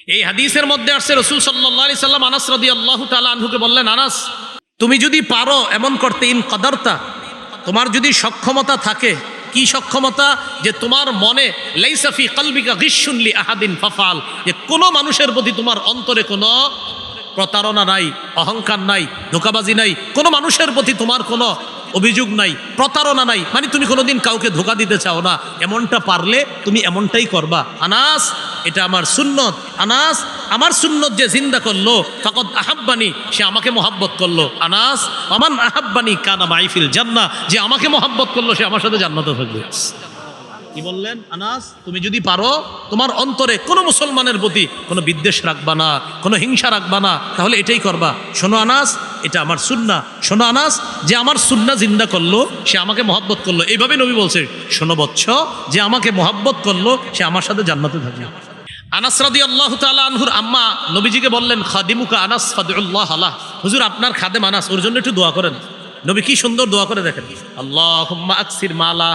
এই হাদিসের মধ্যে আসছে রাসূল সাল্লাল্লাহু আলাইহি সাল্লাম আনাস রাদিয়াল্লাহু তাআলা আনহুকে বললেন, আনাস তুমি যদি পারো এমন করতে, ইন কদরতা, তোমার যদি সক্ষমতা থাকে, কি সক্ষমতা, যে তোমার মনে লাইসা ফি কলবিকা গিশুন লি আহাদিন ফাফাল, যে কোনো মানুষের প্রতি তোমার অন্তরে কোনো প্রতারণা নাই, অহংকার নাই, ধোঁকাবাজি নাই, কোনো মানুষের প্রতি তোমার কোনো অভিযোগ নাই, প্রতারণা নাই, মানে তুমি কোনোদিন কাউকে ধোঁকা দিতে চাও না, এমনটা পারলে তুমি এমনটাই করবা। আনাস এটা আমার সুন্নত, আনাস আমার সুন্নত যে জিন্দা করলো ফাকাদ আহাব্বানি, সে আমাকে মহাব্বত করলো। আনাস আমান আহাব্বানি কানা মাই ফিল জান্নাহ, যে আমাকে মহাব্বত করলো সে আমার সাথে জান্নাতে থাকবে। কি বললেন? আনাস তুমি যদি পারো তোমার অন্তরে কোনো মুসলমানের প্রতি কোনো বিদ্বেষ রাখবা না, কোনো হিংসা রাখবা না, তাহলে এটাই করবা। শোনো আনাস, এটা আমার সুন্নাহ। শোনো আনাস, যে আমার সুন্নাহ জিন্দা করলো সে আমাকে মহব্বত করলো। এইভাবে নবী বলছে, শোনো বৎস, যে আমাকে মহব্বত করলো সে আমার সাথে জান্নাতে থাকবে। আনাস রাদিয়াল্লাহু তাআলা আনহুর আম্মা নবীজিকে বললেন, খাদিমুকা আনাস ফাদউল্লাহ আলাহ, হুজুর আপনার খাদেম আনাস, ওর জন্য একটু দোয়া করেন। নবী কি সুন্দর দোয়া করে দেখেন, আল্লাহুম্মা আকসির মালা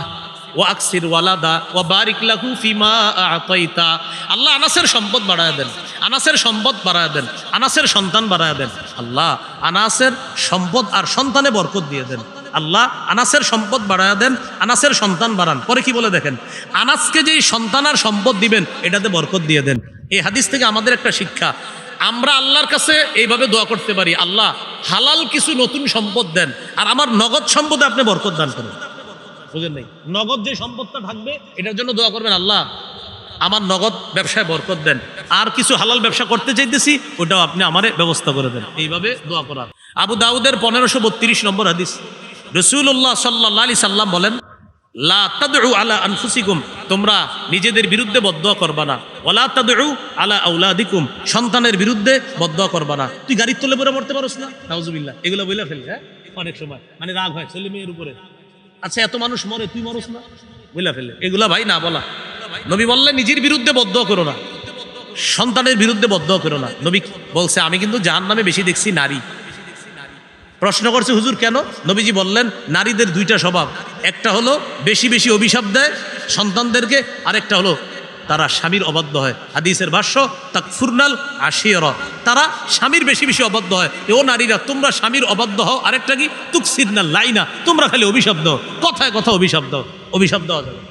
ওয়া আকসির ওয়ালাদা ওয়া বারিক লাহু ফিমা আতাইতা। আল্লাহ আনাসের সম্পদ বাড়ায় দেন, আনাসের সম্পদ বাড়ায় দেন, আনাসের সন্তান বাড়ায় দেন। আল্লাহ আনাসের সম্পদ আর সন্তানে বরকত দিয়ে দেন। আল্লাহ আনাসের সম্পদ বাড়ায় দেন, আনাসের সন্তান বাড়ান। পরে কি বলে দেখেন, আনাসকে যেই সন্তান আর সম্পদ দিবেন এটাতে বরকত দিয়ে দেন। এই হাদিস থেকে আমাদের একটা শিক্ষা, আমরা আল্লাহর কাছে এইভাবে দোয়া করতে পারি, আল্লাহ হালাল কিছু নতুন সম্পদ দেন, আর আমার নগদ সম্পদে আপনি বরকত দান করেন। বুঝেন নাই? নগদ যে সম্পদটা থাকবে এটার জন্য দোয়া করবেন, আল্লাহ আমার নগদ ব্যবসায় বরকত দেন, আর কিছু হালাল ব্যবসা করতে চাইতেছি ওটাও আপনি আমারে ব্যবস্থা করে দেন। এইভাবে দোয়া করা। আবু দাউদের 1532 নম্বর হাদিস, রাসূলুল্লাহ সাল্লাল্লাহু আলাইহি সাল্লাম বলেন, লা তাদউ আলা আনফুসিকুম, তোমরা নিজেদের বিরুদ্ধে বদদোয়া করবা না, ওয়ালা তাদউ আলা আওলাদিকুম, সন্তানের বিরুদ্ধে বদদোয়া করবা না। তুই গাড়ির তলে পড়ে মরতে পারোস না, নাউজুবিল্লাহ, এগুলো বইলা ফেলি। হ্যাঁ, অনেক সময় মানে রাগ হয় ছেলে মেয়ের উপরে, আচ্ছা এত মানুষ মরে তুই মরস না, বইলা ফেলে। এগুলা ভাই না বলা। নবী বললেন নিজের বিরুদ্ধে বদদোয়া করো না, সন্তানের বিরুদ্ধে বদদোয়া করো না। নবী বলছে, আমি কিন্তু জাহান্নামে বেশি দেখছি নারী। প্রশ্ন করছে, হুজুর কেন? নবীজি বললেন, নারীদের দুইটা স্বভাব, একটা হলো বেশি বেশি অভিশাপ দেয় সন্তানদেরকে, আরেকটা হলো তারা স্বামীর অবাধ্য হয়। হাদিসের ভাষ্য তাকফুরনাল আশিরা, তারা স্বামীর বেশি বেশি অবাধ্য হয়। ও নারীরা, তোমরা স্বামীর অবাধ্য হও। আরেকটা কি? তুকসিরনাল লাইনা, তোমরা খালি অভিশাপ দাও, কথায় কথা অভিশাপ দাও। অভিশাপ দেওয়া যাবে।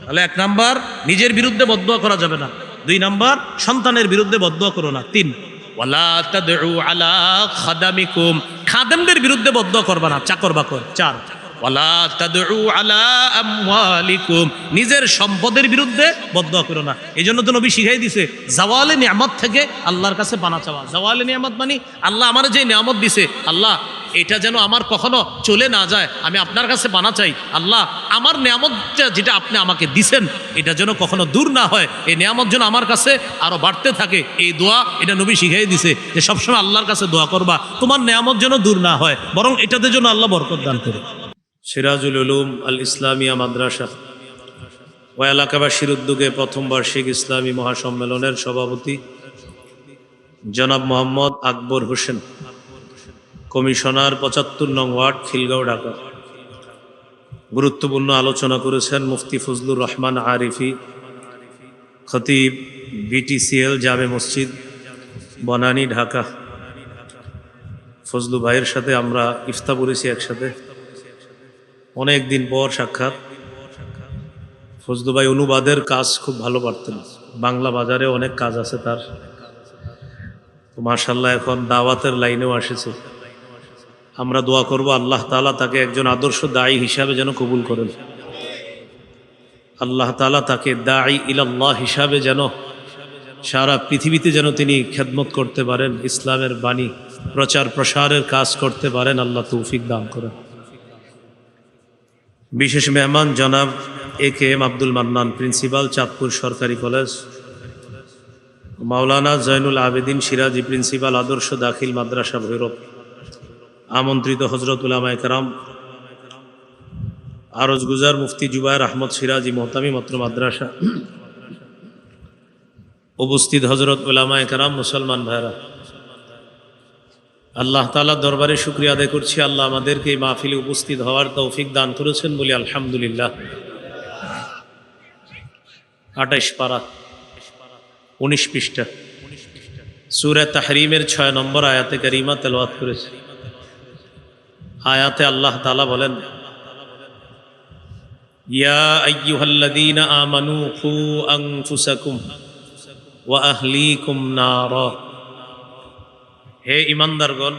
তাহলে 1 নাম্বার, নিজের বিরুদ্ধে বদদোয়া করা যাবে না। 2 নাম্বার, সন্তানের বিরুদ্ধে বদদোয়া করো না। 3, ওয়ালা তাদউ আলা খাদামিকুম, খাদেমদের বিরুদ্ধে বদদোয়া করবা না, চাকর বাকর। 4, ওয়ালা তাদউ আলা আমওয়ালিকুম, নিজের সম্পদের বিরুদ্ধে বদদোয়া করো না। এই জন্য তো নবী শিখাই দিছে, জাওয়ালে নিয়ামত থেকে আল্লাহর কাছে পানা চাওয়া। জাওয়ালে নিয়ামত মানে আল্লাহ আমার যে নিয়ামত দিছে, আল্লাহ এটা যেন আমার কখনো চলে না যায়, আমি আপনার কাছে পানা চাই। আল্লাহ আমার নিয়ামতটা যেটা আপনি আমাকে দিছেন এটা যেন কখনো দূর না হয়, এই নিয়ামত যেন আমার কাছে আরো বাড়তে থাকে। এই দোয়া এটা নবী শিখাই দিছে, যে সবসময় আল্লাহর কাছে দোয়া করবা, তোমার নিয়ামত যেন দূর না হয়, বরং এটাতে যেন আল্লাহ বরকত দান করে। সিরাজুল উলুম আল ইসলামিয়া মাদ্রাসা ও এলাকাবাসীর উদ্যোগে প্রথম বার্ষিক ইসলামী মহাসম্মেলনের সভাপতি জনাব মোহাম্মদ আকবর হোসেন, কমিশনার 75 নং ওয়ার্ড, খিলগাঁও, ঢাকা। গুরুত্বপূর্ণ আলোচনা করেছেন মুফতি ফজলুর রহমান আরিফি, খতিব, BTCL জামে মসজিদ, বনানী, ঢাকা। ফজলু ভাইয়ের সাথে আমরা ইফতার করেছি একসাথে, অনেক দিন পর সাক্ষাৎ। ফজলু ভাই অনুবাদের কাজ খুব ভালো পারতেন, বাংলা বাজারে অনেক কাজ আছে তার। মাশাআল্লাহ এখন দাওয়াতের লাইনেও এসেছে। আমরা দোয়া করব আল্লাহ তাআলা তাকে একজন আদর্শ দায়ী হিসাবে যেন কবুল করেন। আল্লাহ তাআলা তাকে দায়ী ইলাল্লাহ হিসাবে যেন সারা পৃথিবীতে যেন তিনি খেদমত করতে পারেন, ইসলামের বাণী প্রচার প্রসারের কাজ করতে পারেন, আল্লাহ তৌফিক দান করেন। বিশেষ মেহমান জনাব AKM আব্দুল মান্নান, প্রিন্সিপাল, চাঁদপুর সরকারি কলেজ। মাওলানা জয়নুল আবেদিন সিরাজি, প্রিন্সিপাল, আদর্শ দাখিল মাদ্রাসা, ভৈরব। আমন্ত্রিত হজরত উলামায়ে কেরাম, আরজ গুজার মুফতি জুবায়ের আহমদ সিরাজি, মোহতামি মত্র মাদ্রাসা। উপস্থিত হজরত উলামায়ে কেরাম, মুসলমান ভাইরা, আল্লাহ তাআলার দরবারে শুকরিয়া আদায় করছি, আল্লাহ আমাদেরকে এই মাহফিলে উপস্থিত হওয়ার তৌফিক দান করেছেন বলি আলহামদুলিল্লাহ। 28 পারা 19 পৃষ্ঠা সূরা তাহরিমের 6 নম্বর আয়াতে কারিমা তেলাওয়াত করেছি। আয়াতে আল্লাহ তাআলা বলেন, ইয়া আইয়ুহাল্লাযীনা আমানু কু আনফুসাকুম ওয়া আহলিকুম নারা। হে ঈমানদারগণ,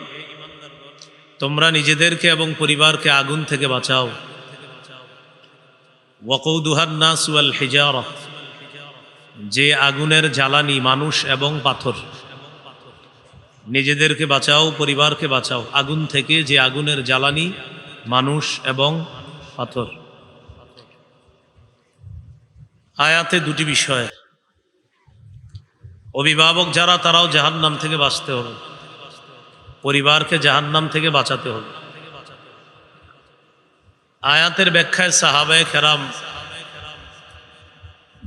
তোমরা নিজেদেরকে এবং পরিবারকে আগুন থেকে বাঁচাও। ওয়াকুদুহান নাস ওয়াল হিজারা, যে আগুনের জ্বালানি মানুষ এবং পাথর। নিজেদেরকে বাঁচাও, পরিবারকে বাঁচাও আগুন থেকে, যে আগুনের জ্বালানি মানুষ এবং পাথর। আয়াতে দুটি বিষয়। অভিভাবক যারা, তারাও জাহান্নাম থেকে বাঁচতে হবে, পরিবারকে জাহান্নাম থেকে বাঁচাতে হবে। আয়াতের ব্যাখ্যায় সাহাবায়ে কেরাম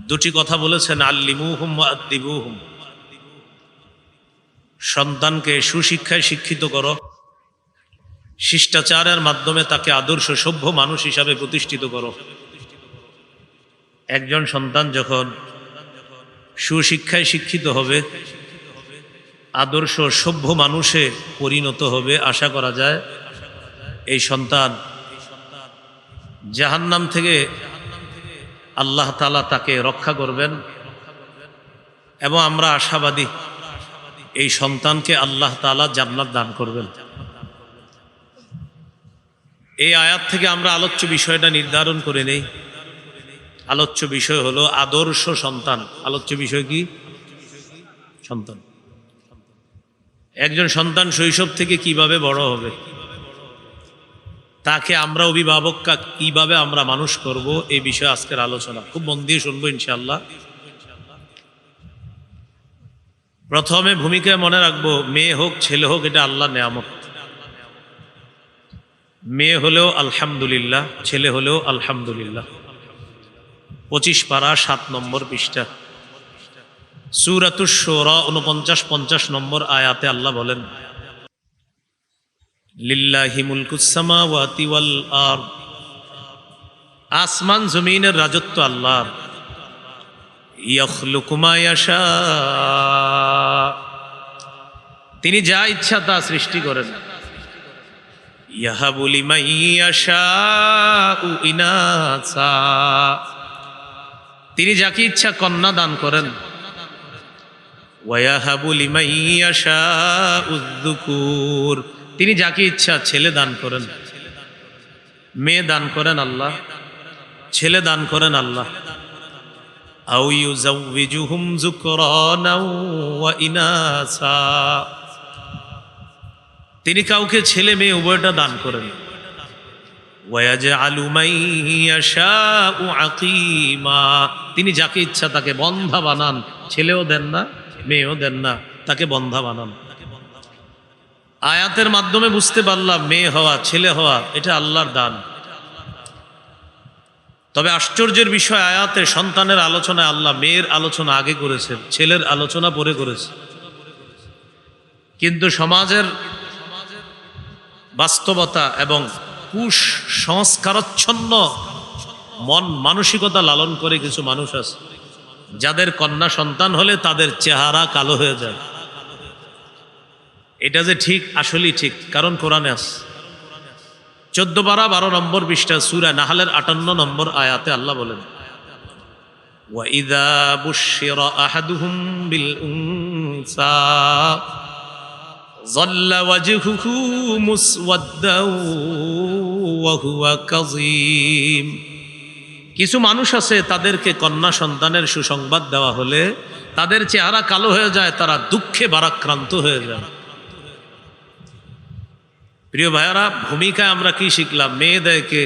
দুটি কথা বলেছেন, আল্লিমুহুম ওয়া আদ্দিবুহুম। সন্তানকে সুশিক্ষায় শিক্ষিত করো, শিষ্টাচারের মাধ্যমে তাকে আদর্শ সভ্য মানুষ হিসাবে প্রতিষ্ঠিত করো। একজন সন্তান যখন সুশিক্ষায় শিক্ষিত হবে, আদর্শ সভ্য মানুষে পরিণত হবে, আশা করা যায় এই সন্তান জাহান্নাম থেকে আল্লাহ তাআলা তাকে রক্ষা করবেন। এবং আমরা আশাবাদী এই সন্তানকে আল্লাহ তাআলা জান্নাত দান করবেন। এই আয়াত থেকে আমরা আলোচ্য বিষয়টা নির্ধারণ করে নেই। আলোচ্য বিষয় হলো আদর্শ সন্তান। আলোচ্য বিষয় কি? সন্তান। একজন সন্তান শৈশব থেকে কিভাবে বড় হবে, তাকে আমরা অভিভাবককে কিভাবে আমরা মানুষ করব, এই বিষয়ে আজকের আলোচনা। খুব মন দিয়ে শুনবো ইনশাআল্লাহ। প্রথমে ভূমিকায় মনে রাখবো, মেয়ে হোক ছেলে হোক এটা আল্লাহর নেয়ামত। মেয়ে হলেও আলহামদুলিল্লাহ, ছেলে হলেও আলহামদুলিল্লাহ। 25 পারা 7 নম্বর পৃষ্ঠা, সূরাতুশ শুরা 49-50 নম্বর আয়াতে আল্লাহ বলেন, লিল্লাহি মুলকুস সামাওয়াতি ওয়াল আরদ। আসমান জমিনের রাজত্ব আল্লাহর। ইয়াখলুকু মা ইয়াশা, তিনি যা ইচ্ছা তা সৃষ্টি করেন। ইয়াহাবু লিমান ইয়াশাউ ইনাসা, তিনি যাকে ইচ্ছা কন্যা দান করেন। ওয়ায়াহাবু লিমান ইয়াশাউ যুকুর, তিনি যাকে ইচ্ছা ছেলে দান করেন। মেয়ে দান করেন আল্লাহ, ছেলে দান করেন আল্লাহ। আও ইউযাউযুহুম যুকরানা ওয়া ইনাসা, তিনি কাউকে ছেলে মেয়ে উভয়টা দান করেন। ওয়ায়াজআলু মান ইয়াশাউ আকীমা, তিনি যাকে ইচ্ছা তাকে বন্ধা বানান। ছেলেও দেন না, মেয়েও দেন না, তাকে বন্ধা বানান। আয়াতের মাধ্যমে বুঝতে পারলাম মেয়ে হওয়া ছেলে হওয়া এটা আল্লাহর দান। তবে আশ্চর্যের বিষয়, আয়াতে সন্তানের আলোচনায় আল্লাহ মেয়ের আলোচনা আগে করেছেন, ছেলের আলোচনা পরে করেছে। কিন্তু সমাজের বাস্তবতা এবং কুসংস্কারাচ্ছন্ন মন মানসিকতা লালন করে কিছু মানুষ আছে, যাদের কন্যা সন্তান হলে তাদের চেহারা কালো হয়ে যায়। এটা যে ঠিক, আসলেই ঠিক, কারণ কোরআনে আছে। 14 পারা 12 নম্বর পৃষ্ঠা, সূরা নাহলের 58 নম্বর আয়াতে আল্লাহ বলেন, ওয়া ইযা বুশশিরা আহাদুহুম বিল উনসা যাল্লা ওয়াজহুহু মুসওয়াদ্দাও ওয়া হুয়া কাযীম। কিছু মানুষ আছে, তাদেরকে কন্যা সন্তানের সুসংবাদ দেওয়া হলে তাদের চেহারা কালো হয়ে যায়, তারা দুঃখে ভারাক্রান্ত হয়ে যায়। প্রিয় ভাইয়ারা, ভূমিকায় আমরা কি শিখলাম? মেয়ে দেয় কে?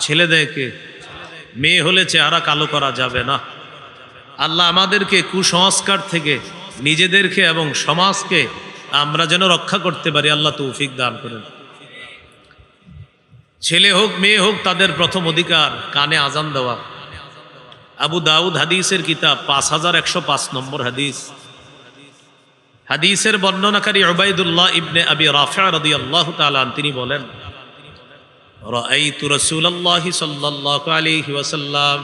ছেলে দেয় কে? মেয়ে হলে চেহারা কালো করা যাবে না। আল্লাহ আমাদেরকে কুসংস্কার থেকে নিজেদেরকে এবং সমাজকে আমরা যেন রক্ষা করতে পারি, আল্লাহ তৌফিক দান করেন। ছেলে হোক মেয়ে হোক, তাদের প্রথম অধিকার কানে আজান দেওয়া। আবু দাউদ হাদিসের কিতাব 5105 নম্বর হাদিস। হাদিসের বর্ণনাকারী উবাইদুল্লাহ ইবনে আবি রাফি রাদিয়াল্লাহু তাআলা আনহু তিনি বলেন, রাআইতু রাসূলুল্লাহ সাল্লাল্লাহু আলাইহি ওয়াসাল্লাম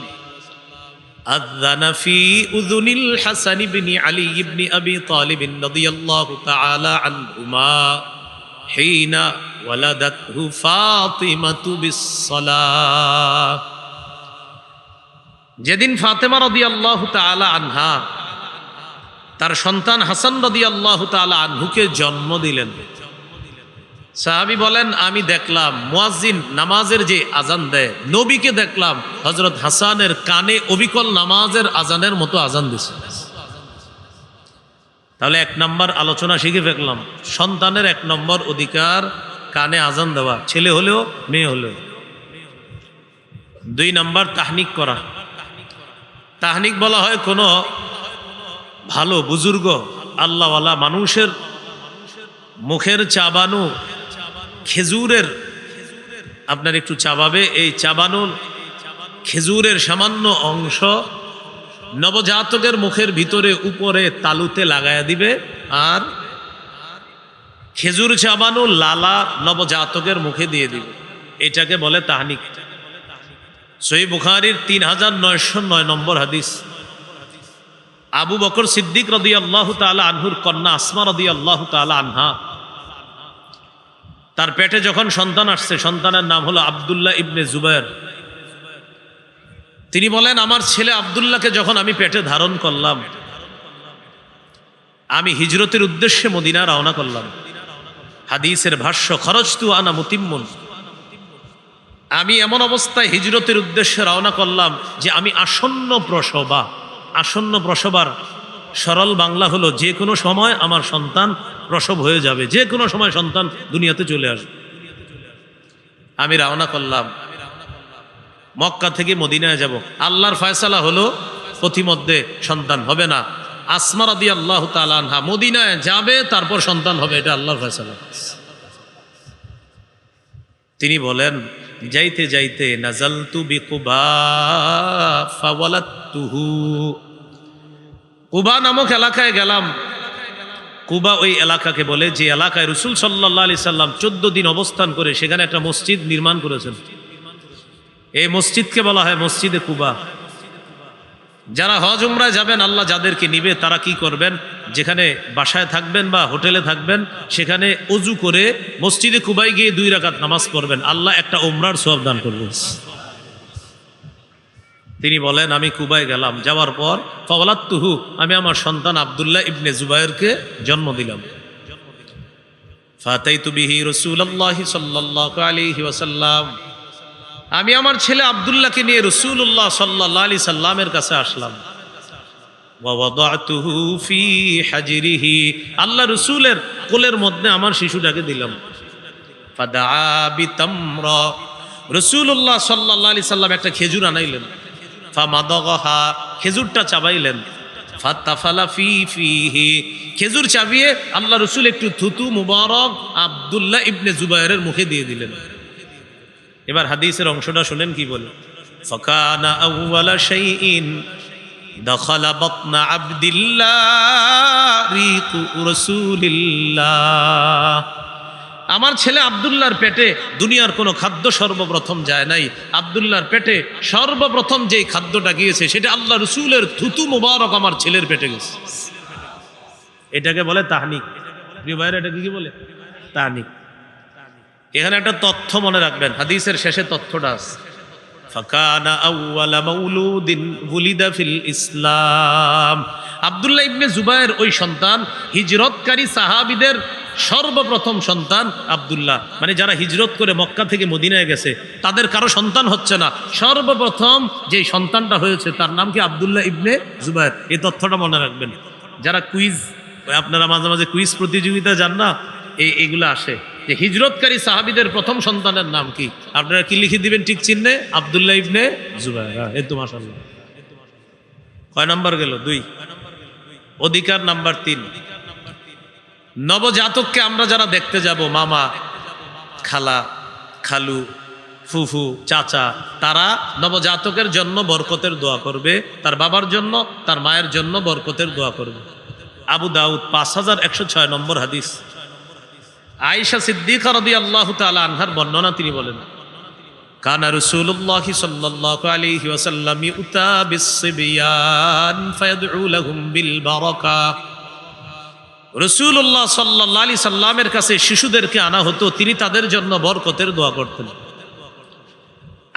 আযানা ফি উযুনিল হাসান ইবনে আলী ইবনে আবি তালিব রাদিয়াল্লাহু তাআলা আনহুমা হিনা ওয়ালাদাতহু ফাতিমাতু বিস-সালাহ। যেদিন ফাতেমা রাদিয়াল্লাহু তাআলা আনহা তার সন্তান হাসান রাদিয়াল্লাহু তাআলা আনহুকে জন্ম দিলেন, সাহাবী বলেন আমি দেখলাম মুয়াজ্জিন নামাজের যে আজান দেয়, নবীকে দেখলাম হযরত হাসানের কানে অবিকল নামাজের আজানের মতো আজান দিছে। তাহলে এক নম্বর আলোচনা শিখে ফেললাম, সন্তানের এক নম্বর অধিকার কানে আজান দেওয়া, ছেলে হলেও মেয়ে হলেও। দুই নম্বর তাহনিক করা। তাহনিক বলা হয় কোনো ভালো বুজুর্গ আল্লাহওয়ালা মানুষের মুখের চাবানো খেজুরের, আপনার একটু চাবাবে, এই চাবানোর খেজুরের সামান্য অংশ নবজাতকের মুখের ভিতরে উপরে তালুতে লাগায়া দিবে, আর খেজুর চাবানো লালা নবজাতকের মুখে দিয়ে দিবে। এটাকে বলে তাহনিক। সহিহ বুখারীর 3909 নম্বর হাদিস। আবু বকর সিদ্দিক রাদিয়াল্লাহু তাআলা আনহুর কন্যা আসমা রাদিয়াল্লাহু তাআলা আনহা, তার পেটে যখন সন্তান আসছে, সন্তানের নাম হলো আব্দুল্লাহ ইবনে জুবায়ের। তিনি বলেন আমার ছেলে আব্দুল্লাহকে যখন আমি পেটে ধারণ করলাম, আমি হিজরতের উদ্দেশ্যে মদিনা রওনা করলাম। হাদিসের ভাষ্য খরজতু আনা মুতিম্মুন, আমি এমন অবস্থায় হিজরতের উদ্দেশ্যে রওনা করলাম যে আমি আসন্ন প্রসবা। আসন্ন প্রসবার সরল বাংলা হলো যে কোনো সময় আমার সন্তান প্রসব হয়ে যাবে, যে কোনো সময় সন্তান দুনিয়াতে চলে আসবে। আমি রওনা করলাম, মক্কা থেকে মদিনায় যাব। আল্লাহর ফয়সালা হলো পথিমধ্যে সন্তান হবে না। আসমা রাদিয়াল্লাহু তাআলা আনহা মদিনায় যাবে, তারপর সন্তান হবে, এটা আল্লাহর ফয়সালা। তিনি বলেন যাইতে যাইতে নাজালতু বিকুবা ফাওয়ালাতুহু, কুবা নামক এলাকায় গেলাম। কুবা ওই এলাকাকে বলে যে এলাকায় রাসূল সাল্লাল্লাহু আলাইহি সাল্লাম 14 দিন অবস্থান করে সেখানে একটা মসজিদ নির্মাণ করেছেন। এই মসজিদকে বলা হয় মসজিদে কুবা। যারা হজ উমরায় যাবেন, আল্লাহ যাদেরকে নিবে, তারা কি করবেন, যেখানে বাসায় থাকবেন বা হোটেলে থাকবেন সেখানে অজু করে মসজিদে কুবায় গিয়ে 2 রাকাত নামাজ পড়বেন, আল্লাহ একটা উমরার সওয়াব দান করবেন। তিনি বলেন আমি কুবায় গেলাম, যাওয়ার পর ফাওয়ালাতুহু, আমি আমার সন্তান আব্দুল্লাহ ইবনে জুবায়েরকে জন্ম দিলাম। ফাতাইতু বিহি রাসূলুল্লাহি সাল্লাল্লাহু আলাইহি ওয়াসাল্লাম, আমি আমার ছেলে আব্দুল্লাহকে নিয়ে রাসূলুল্লাহ সাল্লাল্লাহু আলাইহি সাল্লামের কাছে আসলাম। ওয়া ওয়াদাতুহু ফি হাজরিহি, আল্লাহ রাসূলের কোলের মধ্যে আমার শিশুটাকে দিলাম। ফাদআ বিতামরা, রাসূলুল্লাহ সাল্লাল্লাহু আলাইহি সাল্লাম একটা খেজুর আনাইলেন। ফামাদাগাহা, খেজুরটা চাবাইলেন। ফাতাফালা ফিহি, খেজুর চাবিয়ে আল্লাহ রাসূল একটু থুতু মুবারক আব্দুল্লাহ ইবনে জুবায়েরের মুখে দিয়ে দিলেন। এবার হাদিসের অংশটা শুনেন কি বলে। ফাকানা আউওয়ালা শাইইন দাখালা বাতনা আব্দুল্লাহ রিকু রাসূলিল্লাহ, আমার ছেলে আব্দুল্লাহর পেটে দুনিয়ার কোনো খাদ্য সর্বপ্রথম যায় নাই। আব্দুল্লাহর পেটে সর্বপ্রথম যেই খাদ্যটা গিয়েছে সেটা আল্লাহ রাসূলের থুতু মুবারক আমার ছেলের পেটে গেছে। এটাকে বলে তাহনিক। প্রিয় ভাইরা, এটা কি বলে? তাহনিক। এখানে একটা তথ্য মনে রাখবেন, হাদিসের শেষে তথ্যটা আছে। ফাকানা আউওয়ালা মাউলুদিন উলিদা ফিল ইসলাম, আব্দুল্লাহ ইবনে জুবায়ের ওই সন্তান হিজরতকারী সাহাবীদের সর্বপ্রথম সন্তান আব্দুল্লাহ। মানে যারা হিজরত করে মক্কা থেকে মদিনায় গেছে তাদের কারো সন্তান হচ্ছে না, সর্বপ্রথম যে সন্তানটা হয়েছে তার নাম কি আব্দুল্লাহ ইবনে জুবায়ের। এই তথ্যটা মনে রাখবেন। যারা কুইজ, আপনারা মাঝে মাঝে কুইজ প্রতিযোগিতা যান না, এইগুলো আসে যে হিজরতকারী সাহাবীদের প্রথম সন্তানের নাম কি, আপনারা কি লিখে দিবেন ঠিক চিহ্নে? আব্দুল্লাহ ইবনে জুবায়ের। এই তো মাশাআল্লাহ। কয় নাম্বার গেল? 2। অধিকার নাম্বার 3, নবজাতককে আমরা যারা দেখতে যাব, মামা, খালা, খালু, ফুফু, চাচা, তারা নবজাতকের জন্য বরকতের দোয়া করবে, তার বাবার জন্য, তার মায়ের জন্য বরকতের দোয়া করবে। আবু দাউদ 5106 নম্বর হাদিস। আয়েশা সিদ্দিকা রাদিয়াল্লাহু তাআলা আনহার বর্ণনা, তিনি বলেন কানা রাসূলুল্লাহি সাল্লাল্লাহু আলাইহি ওয়াসাল্লাম ইউতা বিস-সিবয়ান ফায়াদউ লাহুম বিল বারাকা। রাসূলুল্লাহ সাল্লাল্লাহু আলাইহি সাল্লামের কাছে শিশুদেরকে আনা হতো, তিনি তাদের জন্য বরকতের দোয়া করতেন।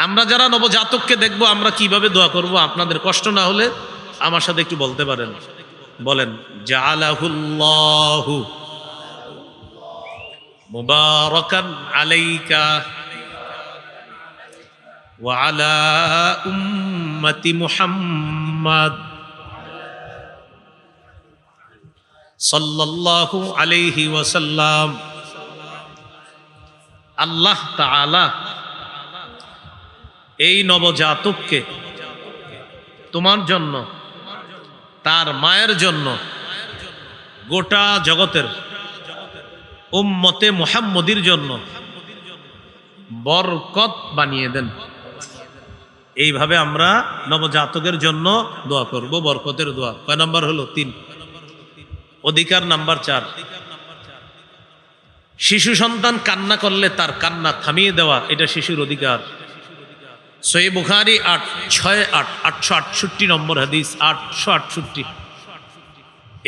আমরা যারা নবজাতককে দেখবো আমরা কিভাবে দোয়া করব, আপনাদের কষ্ট না হলে আমার সাথে একটু বলতে পারেন। বলেন, জাআলাহুল্লাহু মুবারাকান আলাইকা ওয়া আলা উম্মতি মুহাম্মাদ সাল্লাল্লাহু আলাইহি ওয়াসাল্লাম। আল্লাহ তাআলা এই নবজাতককে তোমার জন্য, তার মায়ের জন্য, গোটা জগতের উম্মতে মুহাম্মদীর জন্য বরকত বানিয়ে দেন। এইভাবে আমরা নবজাতকের জন্য দোয়া করব, বরকতের দোয়া। কয় নাম্বার হলো? 3। অধিকার নাম্বার 4, শিশু সন্তান কান্না করলে তার কান্না থামিয়ে দেওয়া, এটা শিশুর অধিকার। সহিহ বুখারী 868 নম্বর হাদিস, 868।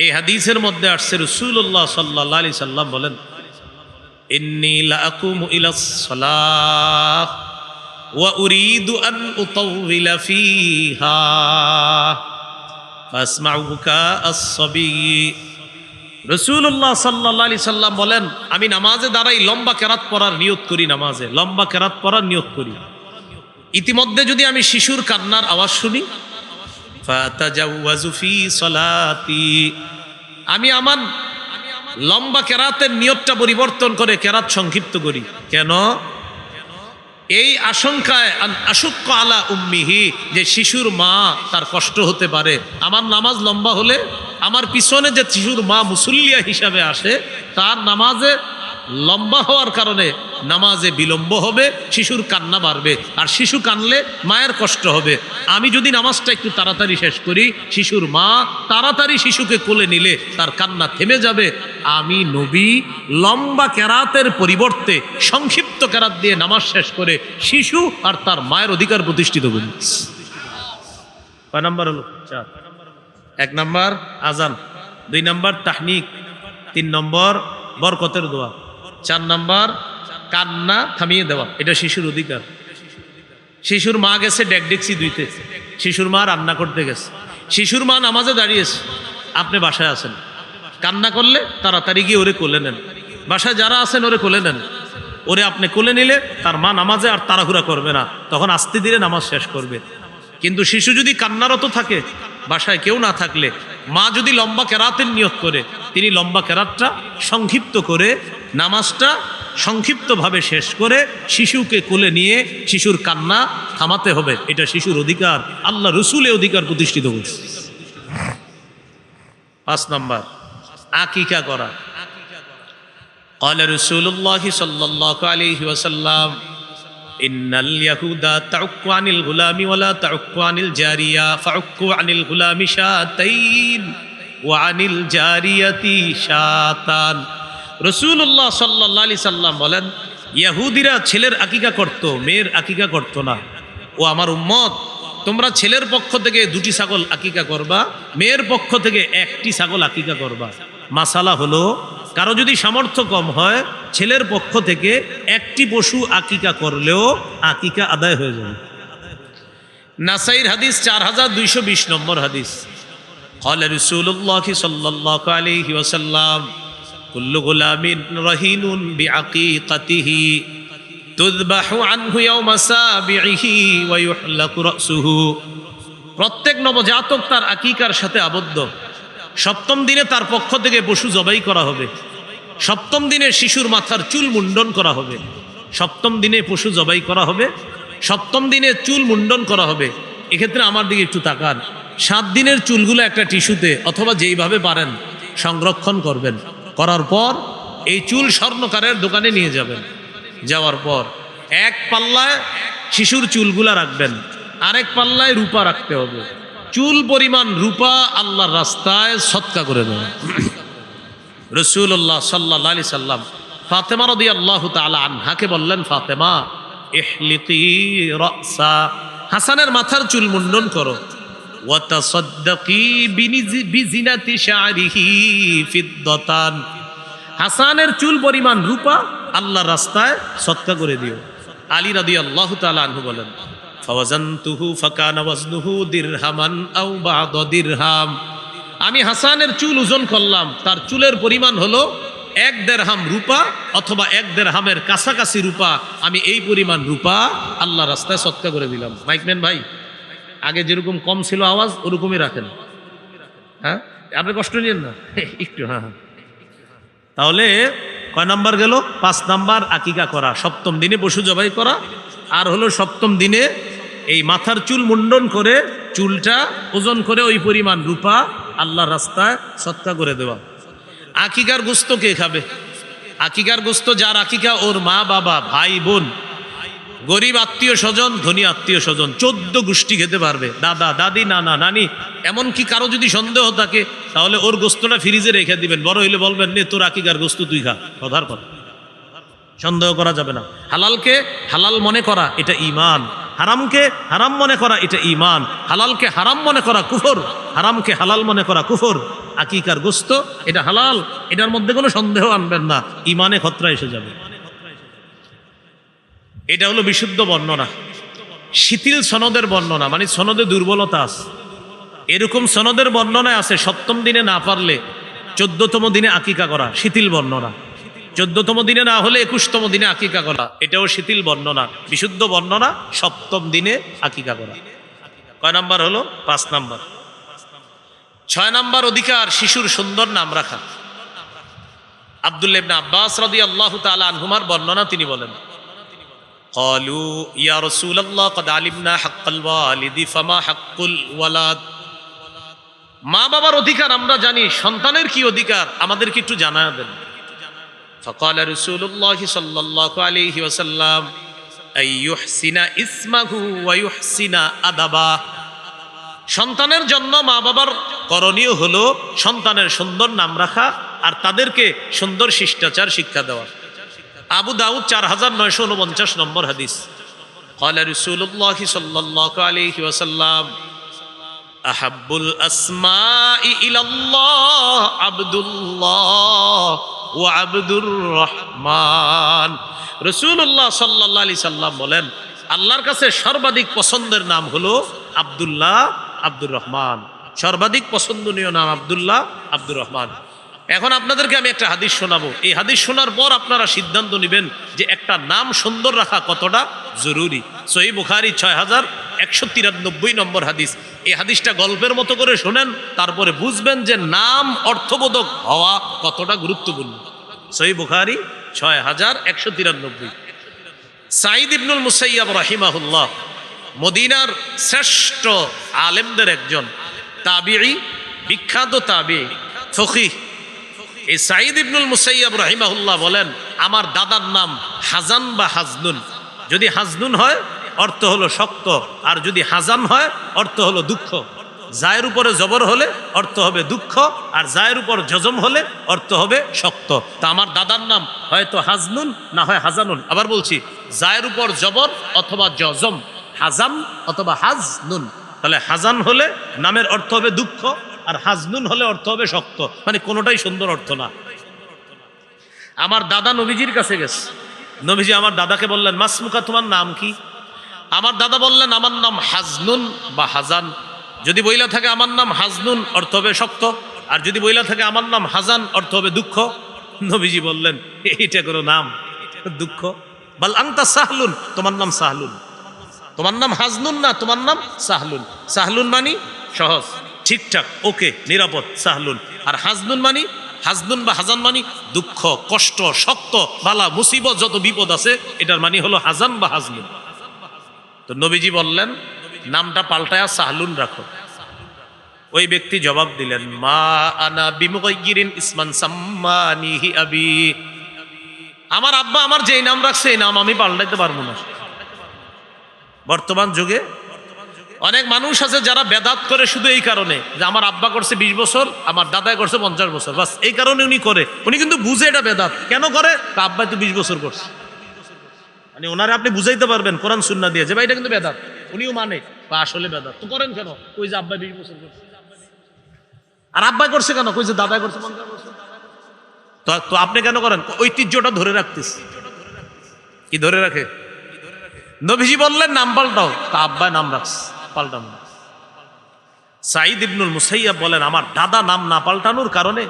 এই হাদিসের মধ্যে আসছে রাসূলুল্লাহ সাল্লাল্লাহু আলাইহি সাল্লাম বলেন, ইন্নী লাআকুমু ইলাস সালাহ ওয়া উরিদু আন উতাওবিলা ফিহা ফাসমাউ বুকা আস-সাবী। রাসূলুল্লাহ সাল্লাল্লাহু আলাইহি সাল্লাম বলেন, আমি নামাজে দাঁড়াই লম্বা কেরাত পড়ার নিয়ত করি, নামাজে লম্বা কেরাত পড়ার নিয়ত করি। ইতিমধ্যে যদি আমি শিশুর কান্নার আওয়াজ শুনি, ফাতাজাওয়াজু ফি সালাতি, আমি আমার লম্বা কেরাতের নিয়তটা পরিবর্তন করে কেরাত সংক্ষিপ্ত করি। কেন? এই আশঙ্কায় আশুক্ক আলা উম্মিহি, যে শিশুর মা তার কষ্ট হতে পারে। আমার নামাজ লম্বা হলে আমার পিছনে যে শিশুর মা মুসল্লিয়া হিসাবে আসে, তার নামাজে লম্বা হওয়ার কারণে নামাজে বিলম্ব হবে, শিশুর কান্না বাড়বে, আর শিশু কানলে মায়ের কষ্ট হবে। আমি যদি নামাজটা একটু তাড়াতাড়ি শেষ করি, শিশুর মা তাড়াতাড়ি শিশুকে কোলে নিলে তার কান্না থেমে যাবে। আমি নবী লম্বা কেরাতের পরিবর্তে সংক্ষিপ্ত কেরাত দিয়ে নামাজ শেষ করে শিশু আর তার মায়ের অধিকার প্রতিষ্ঠিত করি। কয় নাম্বার হলো? 4। 1 নাম্বার আজান, 2 নাম্বার তাহনিক, 3 নম্বর বরকতের দোয়া, 4 নাম্বার কান্না থামিয়ে দেওয়া, এটা শিশুর অধিকার। শিশুর মা গেছে ডেকডেকসি ধুইতে, শিশুর মা রান্না করতে গেছে, শিশুর মা নামাজে দাঁড়িয়েছে, আপনি বাসায় আছেন, কান্না করলে তাড়াতাড়ি গিয়ে ওরে কোলে নেন। বাসায় যারা আছেন ওরে কোলে নেন। ওরে আপনি কোলে নিলে তার মা নামাজে আর তাড়াহুড়া করবে না, তখন আস্তে ধীরে নামাজ শেষ করবে। কিন্তু শিশু যদি কান্নারত থাকে, বাসায় কেউ না থাকলে, মা যদি লম্বা কেরাতের নিয়ত করে, তিনি লম্বা কেরাতটা সংক্ষিপ্ত করে নামাজটা সংক্ষিপ্তভাবে শেষ করে শিশুকে কোলে নিয়ে শিশুর কান্না থামাতে হবে। এটা শিশুর অধিকার, আল্লাহ রসুল এই অধিকার প্রতিষ্ঠিত করছে। 5 নাম্বার আকিকা করা। قال رسول الله صلى الله عليه وسلم إن اليهود تعق عن الغلام ولا تعق عن الجارية فعقوا عن الغلام شاتين وعن الجارية شاتان। রাসূলুল্লাহ সাল্লাল্লাহু আলাইহি সাল্লাম বলেন, ইহুদিরা ছেলের আকিকা করত, মেয়ের আকিকা করত না। ও আমার উম্মত, তোমরা ছেলের পক্ষ থেকে 2টি ছাগল আকিকা করবা, মেয়ের পক্ষ থেকে 1টি ছাগল আকিকা করবা। মাসালা হলো, কারো যদি সামর্থ্য কম হয়, ছেলের পক্ষ থেকে 1টি পশু আকিকা করলেও আকিকা আদায় হয়ে যাবে। নাসাইর হাদিস 4220 নম্বর হাদিস। قال رسول الله صلى الله عليه وسلم كل غلام رهين بعقيقته تذبح عنه يوم سابعه ويحلق رأسه। প্রত্যেক নবজাতক তার আকিকার সাথে আবদ্ধ। 7ম দিনে তার পক্ষ থেকে পশু জবাই করা হবে। 7ম দিনে শিশুর মাথার চুল মুন্ডন করা হবে। 7ম দিনে পশু জবাই করা হবে, 7ম দিনে চুল মুন্ডন করা হবে। এক্ষেত্রে আমার দিকে একটু তাকান। 7 দিনের চুলগুলো একটা টিস্যুতে অথবা যেইভাবে পারেন সংরক্ষণ করবেন। করার পর এই চুল স্বর্ণকারের দোকানে নিয়ে যাবেন। যাওয়ার পর 1 পাল্লায় শিশুর চুলগুলা রাখবেন, আরেক পাল্লায় রূপা রাখতে হবে। চুল পরিমাণ রূপা আল্লাহর রাস্তায় সদকা করে দেবেন। রাসূলুল্লাহ সাল্লাল্লাহু আলাইহি সাল্লাম ফাতেমা রাদিয়াল্লাহু তাআলা আনহাকে বললেন, ফাতেমা, ইহলিকি রাসা, হাসানের মাথার চুল মুন্ডন করো। ওয়া তাসাদ্দাকি বিজিনাতি শা'রিহি ফিদ্দাতান, হাসানের চুল পরিমাণ রূপা আল্লাহর রাস্তায় সদকা করে দিও। আলী রাদিয়াল্লাহু তাআলা আনহু বলেন, ফাওয়াজানতুহু ফাকানা ওয়াজনুহু দিরহামান আও বা'দা দিরহাম, আমি হাসানের চুল ওজন করলাম, তার চুলের পরিমাণ হলো 1 দিরহাম রূপা অথবা 1 দিরহামের কাছাকাছি রূপা, আমি এই পরিমাণ রূপা আল্লাহর রাস্তায় সদকা করে দিলাম। মাইকম্যান ভাই, আগে যেরকম কম ছিল আওয়াজ ওরকমই রাখেন, হ্যাঁ আপনি কষ্ট নিয়েন না একটু। হ্যাঁ, তাহলে কয় নাম্বার গেল? 5 নাম্বার আকিকা করা, সপ্তম দিনে পশু জবাই করা। আর হলো সপ্তম দিনে এই মাথার চুল মুন্ডন করে চুলটা ওজন করে ওই পরিমাণ রূপা আল্লাহর রাস্তায় সদকা করে দেওয়া। আকিকার গোস্ত কে খাবে? আকিকার গোস্ত যার আকিকা, ওর মা বাবা ভাই বোন, গরিব আত্মীয় স্বজন, ধনী আত্মীয় স্বজন, 14 গোষ্ঠী খেতে পারবে, দাদা দাদি নানা নানি। এমনকি কারো যদি সন্দেহ থাকে তাহলে ওর গোস্তটা ফ্রিজে রেখে দিবেন, বড় হইলে বলবেন নে তোর আকিকার গোস্ত তুই খা, কথার কথা, সন্দেহ করা যাবে না। হালালকে হালাল মনে করা এটা ঈমান, হারামকে হারাম মনে করা এটা ঈমান। হালালকে হারাম মনে করা কুফর, হারামকে হালাল মনে করা কুফর। আকিকার গোস্ত এটা হালাল, এটার মধ্যে কোনো সন্দেহ আনবেন না, ঈমানে খতরা এসে যাবে। এটা হলো বিশুদ্ধ বর্ণনা। শিথিল সনদের বর্ণনা, মানে সনদে দুর্বলতা আছে, এরকম সনদের বর্ণনায় আছে সপ্তম দিনে না পারলে 14তম দিনে আকিকা করা, শিথিল বর্ণনা। 14তম দিনে না হলে 21তম দিনে আকিকা করা, এটাও শিথিল বর্ণনা। বিশুদ্ধ বর্ণনা সপ্তম দিনে আকিকা করা। কয় নাম্বার হলো? 5 নাম্বার। 6 নাম্বার অধিকার শিশুর সুন্দর নাম রাখা। আব্দুল্লাহ ইবনে আব্বাস রাদিয়াল্লাহু তাআলা আনহুমার বর্ণনা, তিনি বলেন, ক্বালু ইয়া রাসূলুল্লাহ ক্বাদ আলিমনা হাক্কাল ওয়ালিদি ফামা হাক্কুল ওয়ালাদ, মা বাবার অধিকার আমরা জানি, সন্তানের কি অধিকার আমাদেরকে একটু জানায় দেন। فقال رسول الله صلى الله عليه وسلم أن يحسن اسمه ويحسن أدبه, সন্তানের জন্য মা বাবার করণীয় হলো সন্তানের সুন্দর নাম রাখা আর তাদেরকে সুন্দর শিষ্টাচার শিক্ষা দেওয়া। আবু দাউদ 4949 নম্বর হাদিস। قال رسول الله صلى الله عليه وسلم أحب الأسماء إلى الله عبد الله ও আব্দুর রহমান। রাসূলুল্লাহ সাল্লাল্লাহু আলাইহি সাল্লাম বলেন, আল্লাহর কাছে সর্বাধিক পছন্দের নাম হলো আব্দুল্লাহ, আব্দুর রহমান। সর্বাধিক পছন্দনীয় নাম আব্দুল্লাহ, আব্দুর রহমান। এখন আপনাদেরকে আমি একটা হাদিস শোনাবো, এই হাদিস শোনার পর আপনারা সিদ্ধান্ত নেবেন যে একটা নাম সুন্দর রাখা কতটা জরুরি। সহিহ বুখারী 6193 নম্বর হাদিস। এই হাদিসটা গল্পের মতো করে শোনেন, তারপরে বুঝবেন যে নাম অর্থবোধক হওয়া কতটা গুরুত্বপূর্ণ। সহিহ বুখারী 6193। সাঈদ ইবনুল মুসাইয়াব রাহিমাহুল্লাহ মদিনার শ্রেষ্ঠ আলেমদের একজন, তাবিঈ, বিখ্যাত তাবিঈ, ফকিহ। এই সাঈদ ইবনুল মুসাইয়াব রাহিমাহুল্লাহ বলেন, আমার দাদার নাম হাজান বা হাজনুন। যদি হাজনুন হয় অর্থ হলো শক্ত, আর যদি হাজান হয় অর্থ হলো দুঃখ। জায়ের উপরে জবর হলে অর্থ হবে দুঃখ, আর জায়ের উপর জজম হলে অর্থ হবে শক্ত। তা আমার দাদার নাম হয়তো হাজনুন না হয় হাজানুন। আবার বলছি, জায়ের উপর জবর অথবা জজম, হাজান অথবা হাজনুন। তাহলে হাজান হলে নামের অর্থ হবে দুঃখ, আর হাজনুন হলে অর্থ হবে শক্ত, মানে কোনোটাই সুন্দর অর্থ না। আমার দাদা নবীজির কাছে গেছে, নবীজি আমার দাদাকে বললেন, মাসমুকা, তোমার নাম কি? আমার দাদা বললেন, আমার নাম হাজনুন বা হাজান। যদি বইলা থাকে আমার নাম হাজনুন অর্থ হবে শক্ত, আর যদি বইলা থাকে আমার নাম হাজান অর্থ হবে দুঃখ। নবীজি বললেন, এইটা কোনো নাম? দুঃখ। বল আনতা সাহলুন, তোমার নাম সাহলুন। তোমার নাম হাজনুন না, তোমার নাম সাহলুন। সাহলুন মানি সহজ, ঠিকঠাক, ওকে, নিরাপদ, সাহলুন। আর হাজনুন মানি, হাজনুন বা হাজান মানি দুঃখ, কষ্ট, শক্ত, বালা মুসিবত, যত বিপদ আছে এটার মানি হলো হাজান বা হাজনুন। তো নবীজি বললেন, নামটা পাল্টায়া সাহলুন রাখো। ওই ব্যক্তি জবাব দিলেন, মা আনা বিমুগাইয়িরিন ইসমান সাম্মানিহি আবি, আমার আব্বা আমার যেই নাম রাখছে এই নাম আমি পাল্টাইতে পারবো না। বর্তমান যুগে অনেক মানুষ আছে যারা বেদাত করে শুধু এই কারণে যে আমার আব্বা করছে 20 বছর, আমার দাদা করছে 50 বছর, বাস এই কারণে উনি করে। উনি কিন্তু বুঝে এটা বেদাত। কেন করে? আব্বা তো 20 বছর করছে, মানে ওনারে আপনি বুঝাইতে পারবেন কোরআন সুন্নাহ দিয়ে যে ভাই এটা কিন্তু বেদাত, উনিও মানে বা আসলে বেদাত। তো করেন কেন? কই যে আব্বাই 20 বছর করছে। আর আব্বাই করছে কেন? কই যে দাদাই করছে। তো আপনি কেন করেন? ঐতিহ্যটা ধরে রাখতেছে। কি ধরে রাখে? নবীজি বললেন নাম পাল্টাও, তা আব্বাই নাম রাখছে, পাল্টানো। সাঈদ ইবনুল মুসাইয়াব বলেন আমার দাদা নাম না পাল্টানোর কারণে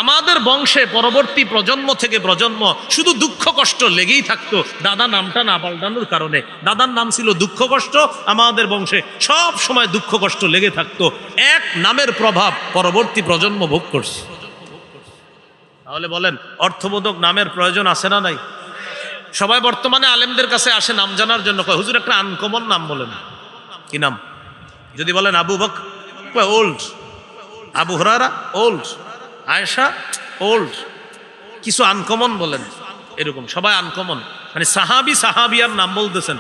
আমাদের বংশে পরবর্তী প্রজন্ম থেকে প্রজন্ম শুধু দুঃখ কষ্ট লেগেই থাকতো দাদা নামটা না পাল্টানোর কারণে। দাদার নাম ছিল দুঃখ কষ্ট, আমাদের বংশে সব সময় দুঃখ কষ্ট লেগে থাকতো। এক নামের প্রভাব পরবর্তী প্রজন্ম ভোগ করছে। তাহলে বলেন অর্থবোধক নামের প্রয়োজন আছে না নাই? সবাই বর্তমানে আলেমদের কাছে আসে নাম জানার জন্য, কয় হুজুর একটা আনকমন নাম বলেন। কি নাম? যদি বলেন Abu Bakr, old. Abu Hurairah old. Ayesha old. কিছু আনকমন বলেন। এরকম সবাই আনকমন, মানে সাহাবিয়ার নাম বলতেছেন,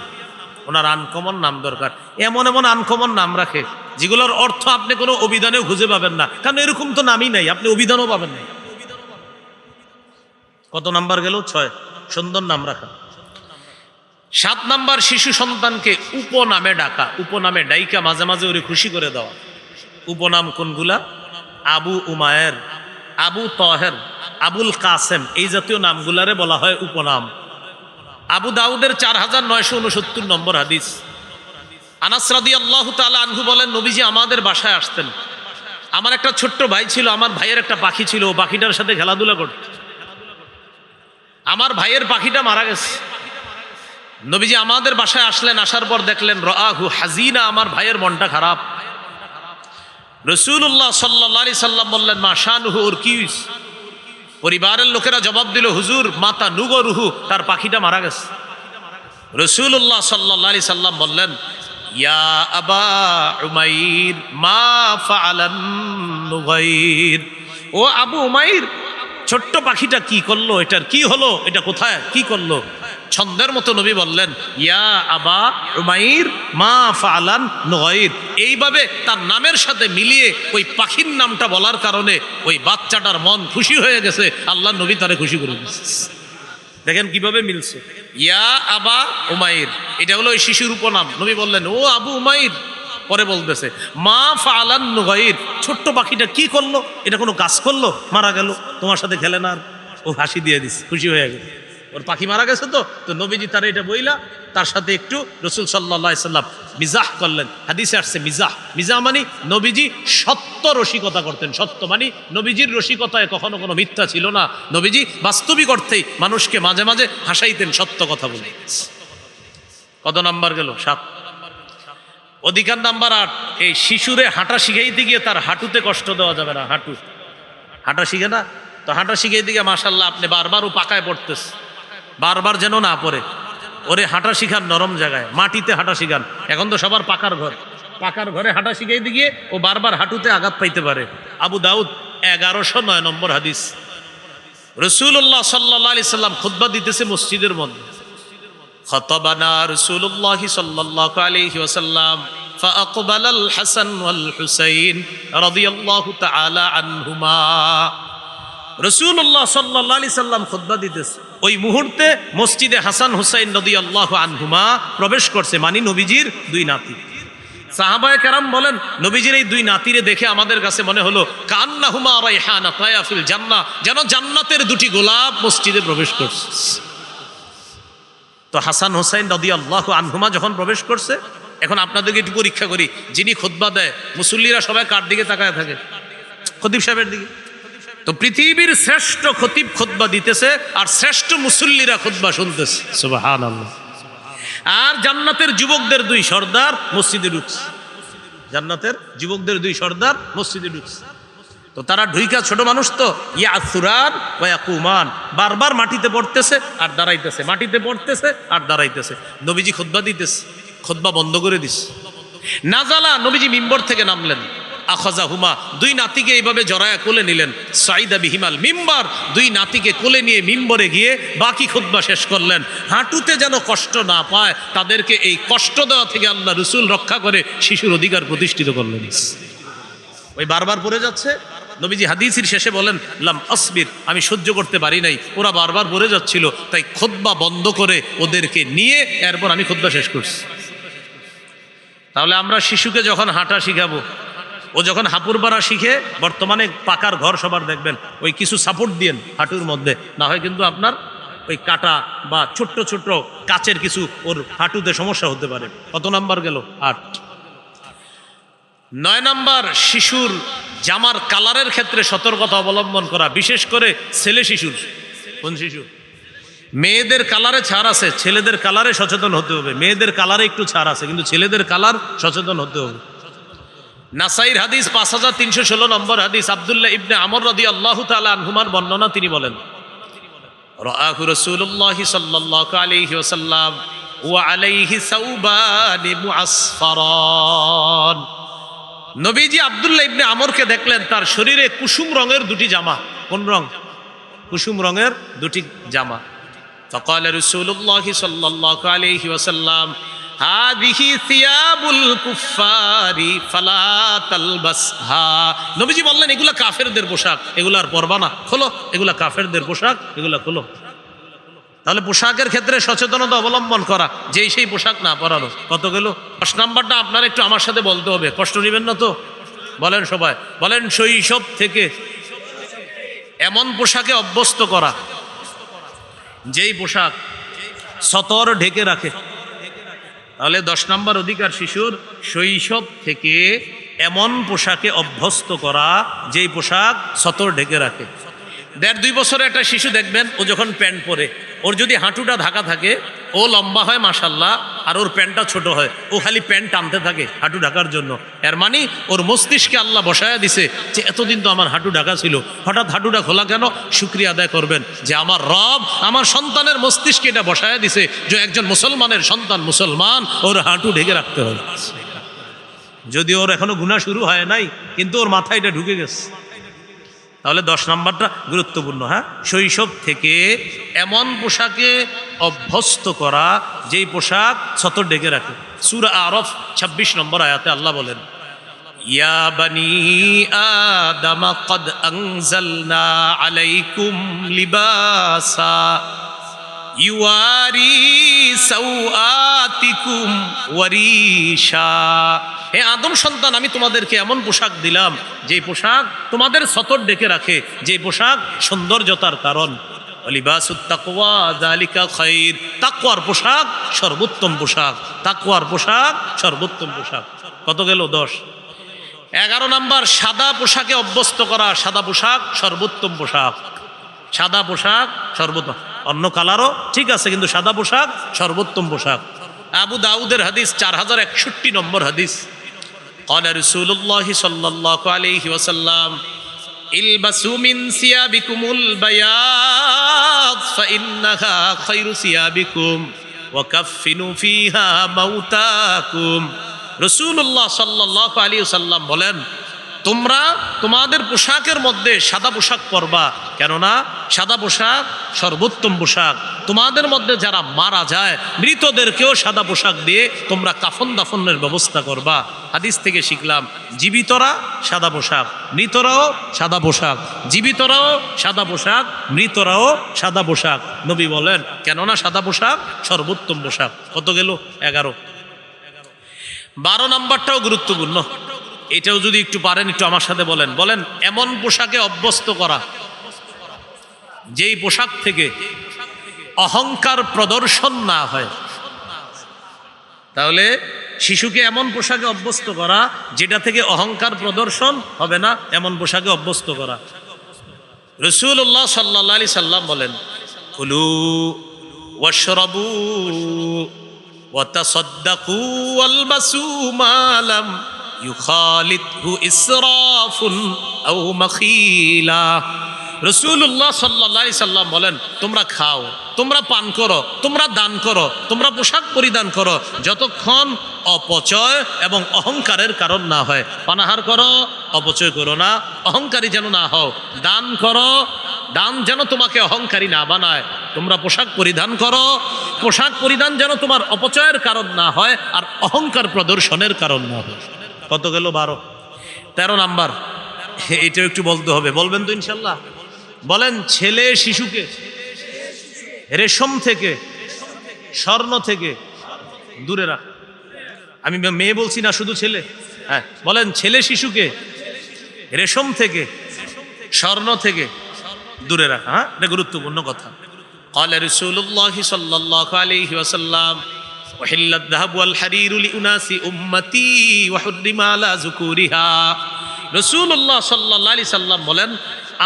ওনার আনকমন নাম দরকার। এমন এমন আনকমন নাম রাখে যেগুলোর অর্থ আপনি কোনো অভিধানেও খুঁজে পাবেন না, কারণ এরকম তো নামই নাই, আপনি অভিধানও পাবেন না। কত নাম্বার গেল? 6। সুন্দর নাম রাখা। 7 নাম্বার শিশু সন্তানকে উপনামে ডাকা, উপনামে ডাইকা মাঝে মাঝে ওরে খুশি করে দেওয়া। উপনাম কোনগুলা? আবু উমায়ের, আবু তহের, আবুল কাসেম, এই জাতীয় নামগুলারে বলা হয় উপনাম। আবু দাউদের 4969 নম্বর হাদিস। আনাস রাদিয়াল্লাহু তাআলা আনহু বলেন নবীজি আমাদের বাসায় আসতেন। আমার একটা ছোট্ট ভাই ছিল, আমার ভাইয়ের একটা পাখি ছিল, ও পাখিটার সাথে খেলাধুলা করত। আমার ভাইয়ের পাখিটা মারা গেছে। নবীজি আমাদের বাসায় আসলেন, আসার পর দেখলেন রাআহু হাজিনা, আমার ভাইয়ের মনটা খারাপ। রাসূলুল্লাহ সাল্লাল্লাহু আলাইহি সাল্লাম বললেন মা শানুহু, ওর কি? পরিবারের লোকেরা জবাব দিল হুজুর মাতা নুগরুহু, তার পাখিটা মারা গেছে। রাসূলুল্লাহ সাল্লাল্লাহু আলাইহি সাল্লাম বললেন ইয়া আবা উমাইর মা ফাআলান নুগাইর, ও আবু উমাইর ছোট্ট পাখিটা কি করলো, এটার কি হলো, এটা কোথায় কি করলো? ছন্দের মতো নবী বললেন ইয়া আবা উমাইর মা ফাআলান নুগাইর। এইভাবে তার নামের সাথে মিলিয়ে ওই পাখির নামটা বলার কারণে ওই বাচ্চাটার মন খুশি হয়ে গেছে, আল্লাহ নবী তারে খুশি করে দিয়েছে। দেখেন কিভাবে মিলছে। ইয়া আবা উমাইর, এটা হলো ওই শিশুর উপনাম। নবী বললেন ও আবু উমাইর। পরে বলতেছে মা ফাআলান নুগাইর, ছোট্ট পাখিটা কি করলো, এটা কোনো কাজ করলো, মারা গেল, তোমার সাথে খেলে না। ও হাসি দিয়ে দিস, খুশি হয়ে গেল, ওর পাখি মারা গেছে। তো নবীজি তার এটা বইলা তার সাথে একটু রাসূল সাল্লাল্লাহু আলাইহি সাল্লাম মিজাহ করলেন। হাদিসে আসছে মিজাহ মানে নবীজি সত্য রসিকতা করতেন। সত্য মানে নবীজির রসিকতায় কখনো কোনো মিথ্যা ছিল না। নবীজি বাস্তবিক অর্থেই মানুষকে মাঝে মাঝে হাসাইতেন সত্য কথা বলে। কত নাম্বার গেল? 7। অধিকার নাম্বার 8, এই শিশুরে হাঁটা শিখাইতে গিয়ে তার হাঁটুতে কষ্ট দেওয়া যাবে না। হাঁটা শিখে না তো, হাঁটা শিখাইতে গিয়ে মাশাআল্লাহ আপনি বারবার ও পাকায় পড়তেছে, বারবার যেন না পড়ে। ওরে হাঁটা শিখান নরম জায়গায়, মাটিতে হাঁটা শিখান। এখন তো সবার পাকার ঘরে হাঁটা শিখাইতে গিয়ে ও বারবার হাঁটুতে আঘাত পাইতে পারে। আবু দাউদ 1109 নম্বর হাদিস। রাসূলুল্লাহ সাল্লাল্লাহু আলাইহি সাল্লাম খুতবা দিতেছে মসজিদের মধ্যে। খাতাবানা রাসূলুল্লাহ সাল্লাল্লাহু আলাইহি ওয়াসাল্লাম ফাআকবালাল হাসান ওয়াল হুসাইন রাদিয়াল্লাহু তাআলা আনহুমা। রাসূলুল্লাহ সাল্লাল্লাহু আলাইহি সাল্লাম খুতবা দিতেছে, ওই মুহূর্তে মসজিদে হাসান হুসাইন রাদিয়াল্লাহু আনহুমা প্রবেশ করছে, মানে নবীজির 2 নাতি। সাহাবায়ে কেরাম বলেন নবীজির এই 2 নাতিরে দেখে আমাদের কাছে মনে হলো কান্নাহুমা রাইহানাতায়া ফিল জান্নাহ, যেন জান্নাতের 2টি গোলাপ মসজিদে প্রবেশ করছে। তো হাসান হুসাইন রাদিয়াল্লাহু আনহুমা যখন প্রবেশ করছে, এখন আপনাদেরকে একটু পরীক্ষা করি, যিনি খুতবা দেয় মুসল্লিরা সবাই কার দিকে তাকায় থাকে? খতিব সাহেবের দিকে। তো পৃথিবীর শ্রেষ্ঠ খতিব খুতবা দিতেছে আর শ্রেষ্ঠ মুসল্লিরা খুতবা শুনতেছে, সুবহানাল্লাহ। আর জান্নাতের যুবকদের 2 সর্দার মসজিদে ঢুকছে, জান্নাতের যুবকদের 2 সর্দার মসজিদে ঢুকছে। তো তারা ঢুইকা, ছোট মানুষ তো, ইয়াসুরান ওয়া ইয়াকুমান, বারবার মাটিতে পড়তেছে আর দাঁড়াইতেছে, মাটিতে পড়তেছে আর দাঁড়াইতেছে। নবীজি খুতবা দিতেছে, খুতবা বন্ধ করে দিছে। নাজালা, নবীজি মিম্বর থেকে নামলেন। আখাযাহুমা, 2 নাতিকে এইভাবে জড়ায়া কোলে নিলেন। সাইদা বিহিমাল মিম্বার, 2 নাতিকে কোলে নিয়ে মিম্বরে গিয়ে বাকি খুতবা শেষ করলেন। হাঁটুতে যেন কষ্ট না পায়, তাদেরকে এই কষ্ট দেওয়া থেকে আল্লাহ রাসূল রক্ষা করে শিশুর অধিকার প্রতিষ্ঠিত করলেন। ওই বারবার পড়ে যাচ্ছে, নবীজি হাদিসের শেষে বলেন লাম আসবির, আমি সহ্য করতে পারি নাই, ওরা বারবার পড়ে যাচ্ছিল, তাই খুতবা বন্ধ করে ওদেরকে নিয়ে এরপর আমি খুতবা শেষ করছি। তাহলে আমরা শিশুকে যখন হাঁটা শিখাবো, ও যখন হাঁপুর বাড়া শিখে, বর্তমানে পাকার ঘর সবার দেখবেন, ওই কিছু সাপোর্ট দিয়েন হাঁটুর মধ্যে, না হয় কিন্তু আপনার ওই কাটা বা ছোট্ট ছোট্ট কাচের কিছু ওর হাঁটুতে সমস্যা হতে পারে। কত নাম্বার গেল? 8। 9 নাম্বার, শিশুর জামার কালারের ক্ষেত্রে সতর্কতা অবলম্বন করা, বিশেষ করে ছেলে শিশুর। কোন শিশু? মেয়েদের কালারে ছাড় আছে, ছেলেদের কালারে সচেতন হতে হবে। মেয়েদের কালারে একটু ছাড় আছে, কিন্তু ছেলেদের কালার সচেতন হতে হবে। নাসাইর হাদিস 5316 নম্বর হাদিস, আব্দুল্লাহ ইবনে আমর রাদিয়াল্লাহু তাআলা আনহুমার বর্ণনা, তিনি বলেন রাআহু রাসূলুল্লাহ সাল্লাল্লাহু আলাইহি ওয়াসাল্লাম ওয়া আলাইহি সাওবান মুআসফারান। নবীজি আব্দুল্লাহ ইবনে আমরকে দেখলেন, তার শরীরে কুসুম রঙের দুটি জামা। কোন রং? কুসুম রঙের দুটি জামা। ফাকাল রাসূলুল্লাহ সাল্লাল্লাহু আলাইহি ওয়াসাল্লাম হাযিহি সিয়াবুল কুফফারি ফালা তালবাসহা। নবীজি বললেন এগুলা কাফেরদের পোশাক, এগুলা আর পরবা না, খোলো, এগুলা কাফেরদের পোশাক, এগুলা খোলো। তাহলে পোশাকের ক্ষেত্রে সচেতনতা অবলম্বন করা, যেই সেই পোশাক না পরানো। কত গেল? 10 নাম্বারটা আপনার একটু আমার সাথে বলতে হবে, কষ্ট নেবেন না তো? বলেন সবাই, বলেন শৈশব থেকে এমন পোশাকে অভ্যস্ত করা যেই পোশাক সতর ঢেকে রাখে। তাহলে 10 নাম্বার অধিকার শিশুর, শৈশব থেকে এমন পোশাকে অভ্যস্ত করা যেই পোশাক সতর ঢেকে রাখে। 1.5-2 বছরের একটা শিশু দেখবেন, ও যখন প্যান্ট পরে, ওর যদি হাঁটুটা ঢাকা থাকে, ও লম্বা হয় মাশাল্লাহ, আর ওর প্যান্টটা ছোট হয়, ও খালি প্যান্ট টানতে থাকে হাঁটু ঢাকার জন্য। এর মানে ওর মস্তিষ্কে আল্লাহ বসায়া দিছে যে এতদিন তো আমার হাঁটু ঢাকা ছিল, হঠাৎ হাঁটুটা খোলা কেন? শুকরিয়া আদায় করবেন যে আমার রব আমার সন্তানের মস্তিষ্কে এটা বসায়া দিছে যে একজন মুসলমানের সন্তান মুসলমান, ওর হাঁটু ঢেকে রাখতে হবে। যদি ওর এখনো গুনাহ শুরু হয় নাই, কিন্তু ওর মাথায় এটা ঢুকে গেছে। তাহলে 10 নাম্বারটা গুরুত্বপূর্ণ। হ্যাঁ, শৈশব থেকে এমন পোশাকে অভ্যস্ত করা যেই পোশাক সতর ঢেকে রাখে। সূরা আরাফ 26 নম্বর আয়াতে আল্লাহ বলেন ইয়া বানি আদম ক্বাদ আনজালনা আলাইকুম লিবাসা ইউয়ারি সাওআতিকুম ওয়ারিশা। হে আদম সন্তান, আমি তোমাদেরকে এমন পোশাক দিলাম যে পোশাক তোমাদের সতর ডেকে রাখে, যে পোশাক সৌন্দর্যতার কারণ। লিবাসুত তাকওয়া যালিকা খায়র, তাকওয়ার পোশাক সর্বোত্তম পোশাক, তাকওয়ার পোশাক সর্বোত্তম পোশাক। কত গেল? 10। 11 নাম্বার, সাদা পোশাকে অভ্যস্ত করা, সাদা পোশাক সর্বোত্তম পোশাক। সাদা পোশাক সর্বোত্তম, অন্য কালারও ঠিক আছে, কিন্তু সাদা পোশাক সর্বোত্তম পোশাক। আবু দাউদের হাদিস 4061 নম্বর হাদিস, قال رسول الله صلى الله عليه وسلم البسوا من ثيابكم البياض فإنها خير ثيابكم وكفنوا فيها موتاكم। রাসূলুল্লাহ সাল্লাল্লাহু আলাইহি ওয়াসাল্লাম বলেন, তোমরা তোমাদের পোশাকের মধ্যে সাদা পোশাক পরবা, কেননা সাদা পোশাক সর্বোত্তম পোশাক। তোমাদের মধ্যে যারা মারা যায়, মৃতদেরকেও সাদা পোশাক দিয়ে তোমরা কাফন দাফনের ব্যবস্থা করবা। হাদিস থেকে শিখলাম, জীবিতরা সাদা পোশাক, মৃতরাও সাদা পোশাক, জীবিতরাও সাদা পোশাক, মৃতরাও সাদা পোশাক। নবী বলেন, কেননা সাদা পোশাক সর্বোত্তম পোশাক। কত গেল? 11। 12 নাম্বারটাও গুরুত্বপূর্ণ, এটাও যদি একটু পারেন একটু আমার সাথে বলেন। বলেন এমন পোশাকে অভ্যস্ত করা যেই পোশাক থেকে অহংকার প্রদর্শন না হয়। তাহলে শিশুকে এমন পোশাকে অভ্যস্ত করা যেটা থেকে অহংকার প্রদর্শন হবে না, এমন পোশাকে অভ্যস্ত করা। রাসূলুল্লাহ সাল্লাল্লাহু আলাইহি সাল্লাম বলেন, কুলু ওয়াশরাবু ওয়া তাসাদ্দাকু ওয়ালবাসু মা লাম ইউখালিতহু ইসরাফুন আও মাখিলা। রাসূলুল্লাহ সাল্লাল্লাহু আলাইহি সাল্লাম বলেন, তোমরা খাও, তোমরা পান করো, তোমরা দান করো, তোমরা পোশাক পরিধান করো, যতক্ষণ অপচয় এবং অহংকারের কারণ না হয়। পানাহার করো, অপচয় করো না, অহংকারী যেন না হও। দান করো, দান যেন তোমাকে অহংকারী না বানায়। তোমরা পোশাক পরিধান করো, পোশাক পরিধান যেন তোমার অপচয়ের কারণ না হয় আর অহংকার প্রদর্শনের কারণ না হয়। কত গেল? 12। 13 নাম্বার, এটাও একটু বলতে হবে, বলবেন তো ইনশাল্লাহ? বলেন, ছেলে শিশুকে রেশম থেকে, স্বর্ণ থেকে দূরে রাখ। আমি মেয়ে বলছি না, শুধু ছেলে। হ্যাঁ, বলেন, ছেলে শিশুকে রেশম থেকে, স্বর্ণ থেকে দূরে রাখা। হ্যাঁ, এটা গুরুত্বপূর্ণ কথা। قال رسول الله صلى الله عليه وسلم وحل الذهب والحرير لأناس أمتي وحرم على ذكورها। রাসূলুল্লাহ সাল্লাল্লাহু আলাইহি সাল্লাম বলেন,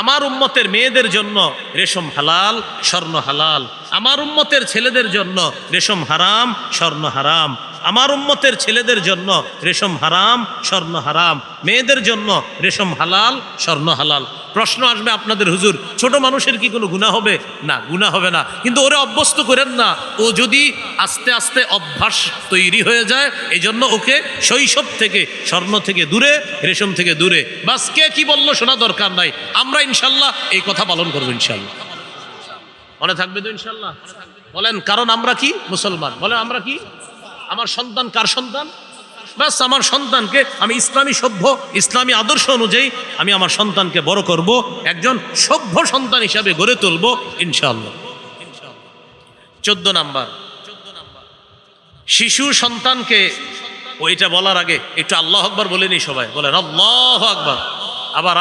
আমার উম্মতের মেয়েদের জন্য রেশম হালাল, স্বর্ণ হালাল। আমার উম্মতের ছেলেদের জন্য রেশম হারাম, স্বর্ণ হারাম। আমার উম্মতের ছেলেদের জন্য রেশম হারাম, স্বর্ণ হারাম। মেয়েদের জন্য রেশম হালাল, স্বর্ণ হালাল। প্রশ্ন আসবে আপনাদের, হুজুর ছোট মানুষের কি কোনো গুনাহ হবে? না, গুনাহ হবে না, কিন্তু ওরে অভ্যস্ত করেন না। ও যদি আস্তে আস্তে অভ্যাস তৈরি হয়ে যায়, এই জন্য ওকে শৈশব থেকে স্বর্ণ থেকে দূরে, রেশম থেকে দূরে। বাস, কে কি বললো শোনা দরকার নাই। আমরা ইনশাল্লাহ এই কথা পালন করবো, ইনশাল্লাহ। মনে থাকবে তো ইনশাল্লাহ? বলেন, কারণ আমরা কি মুসলমান। বলেন, আমরা কি? আমার সন্তান কার সন্তান? বাস, আমার সন্তানকে আমি ইসলামী সভ্য, ইসলামী আদর্শ অনুযায়ী আমি আমার সন্তানকে বড় করব, একজন সভ্য সন্তান হিসাবে গড়ে তুলব ইনশাআল্লাহ। 14 নাম্বার, শিশু সন্তানকে, ওইটা বলার আগে একটু আল্লাহু আকবার বলে নি সবাই। বলেন আল্লাহু আকবার। আবার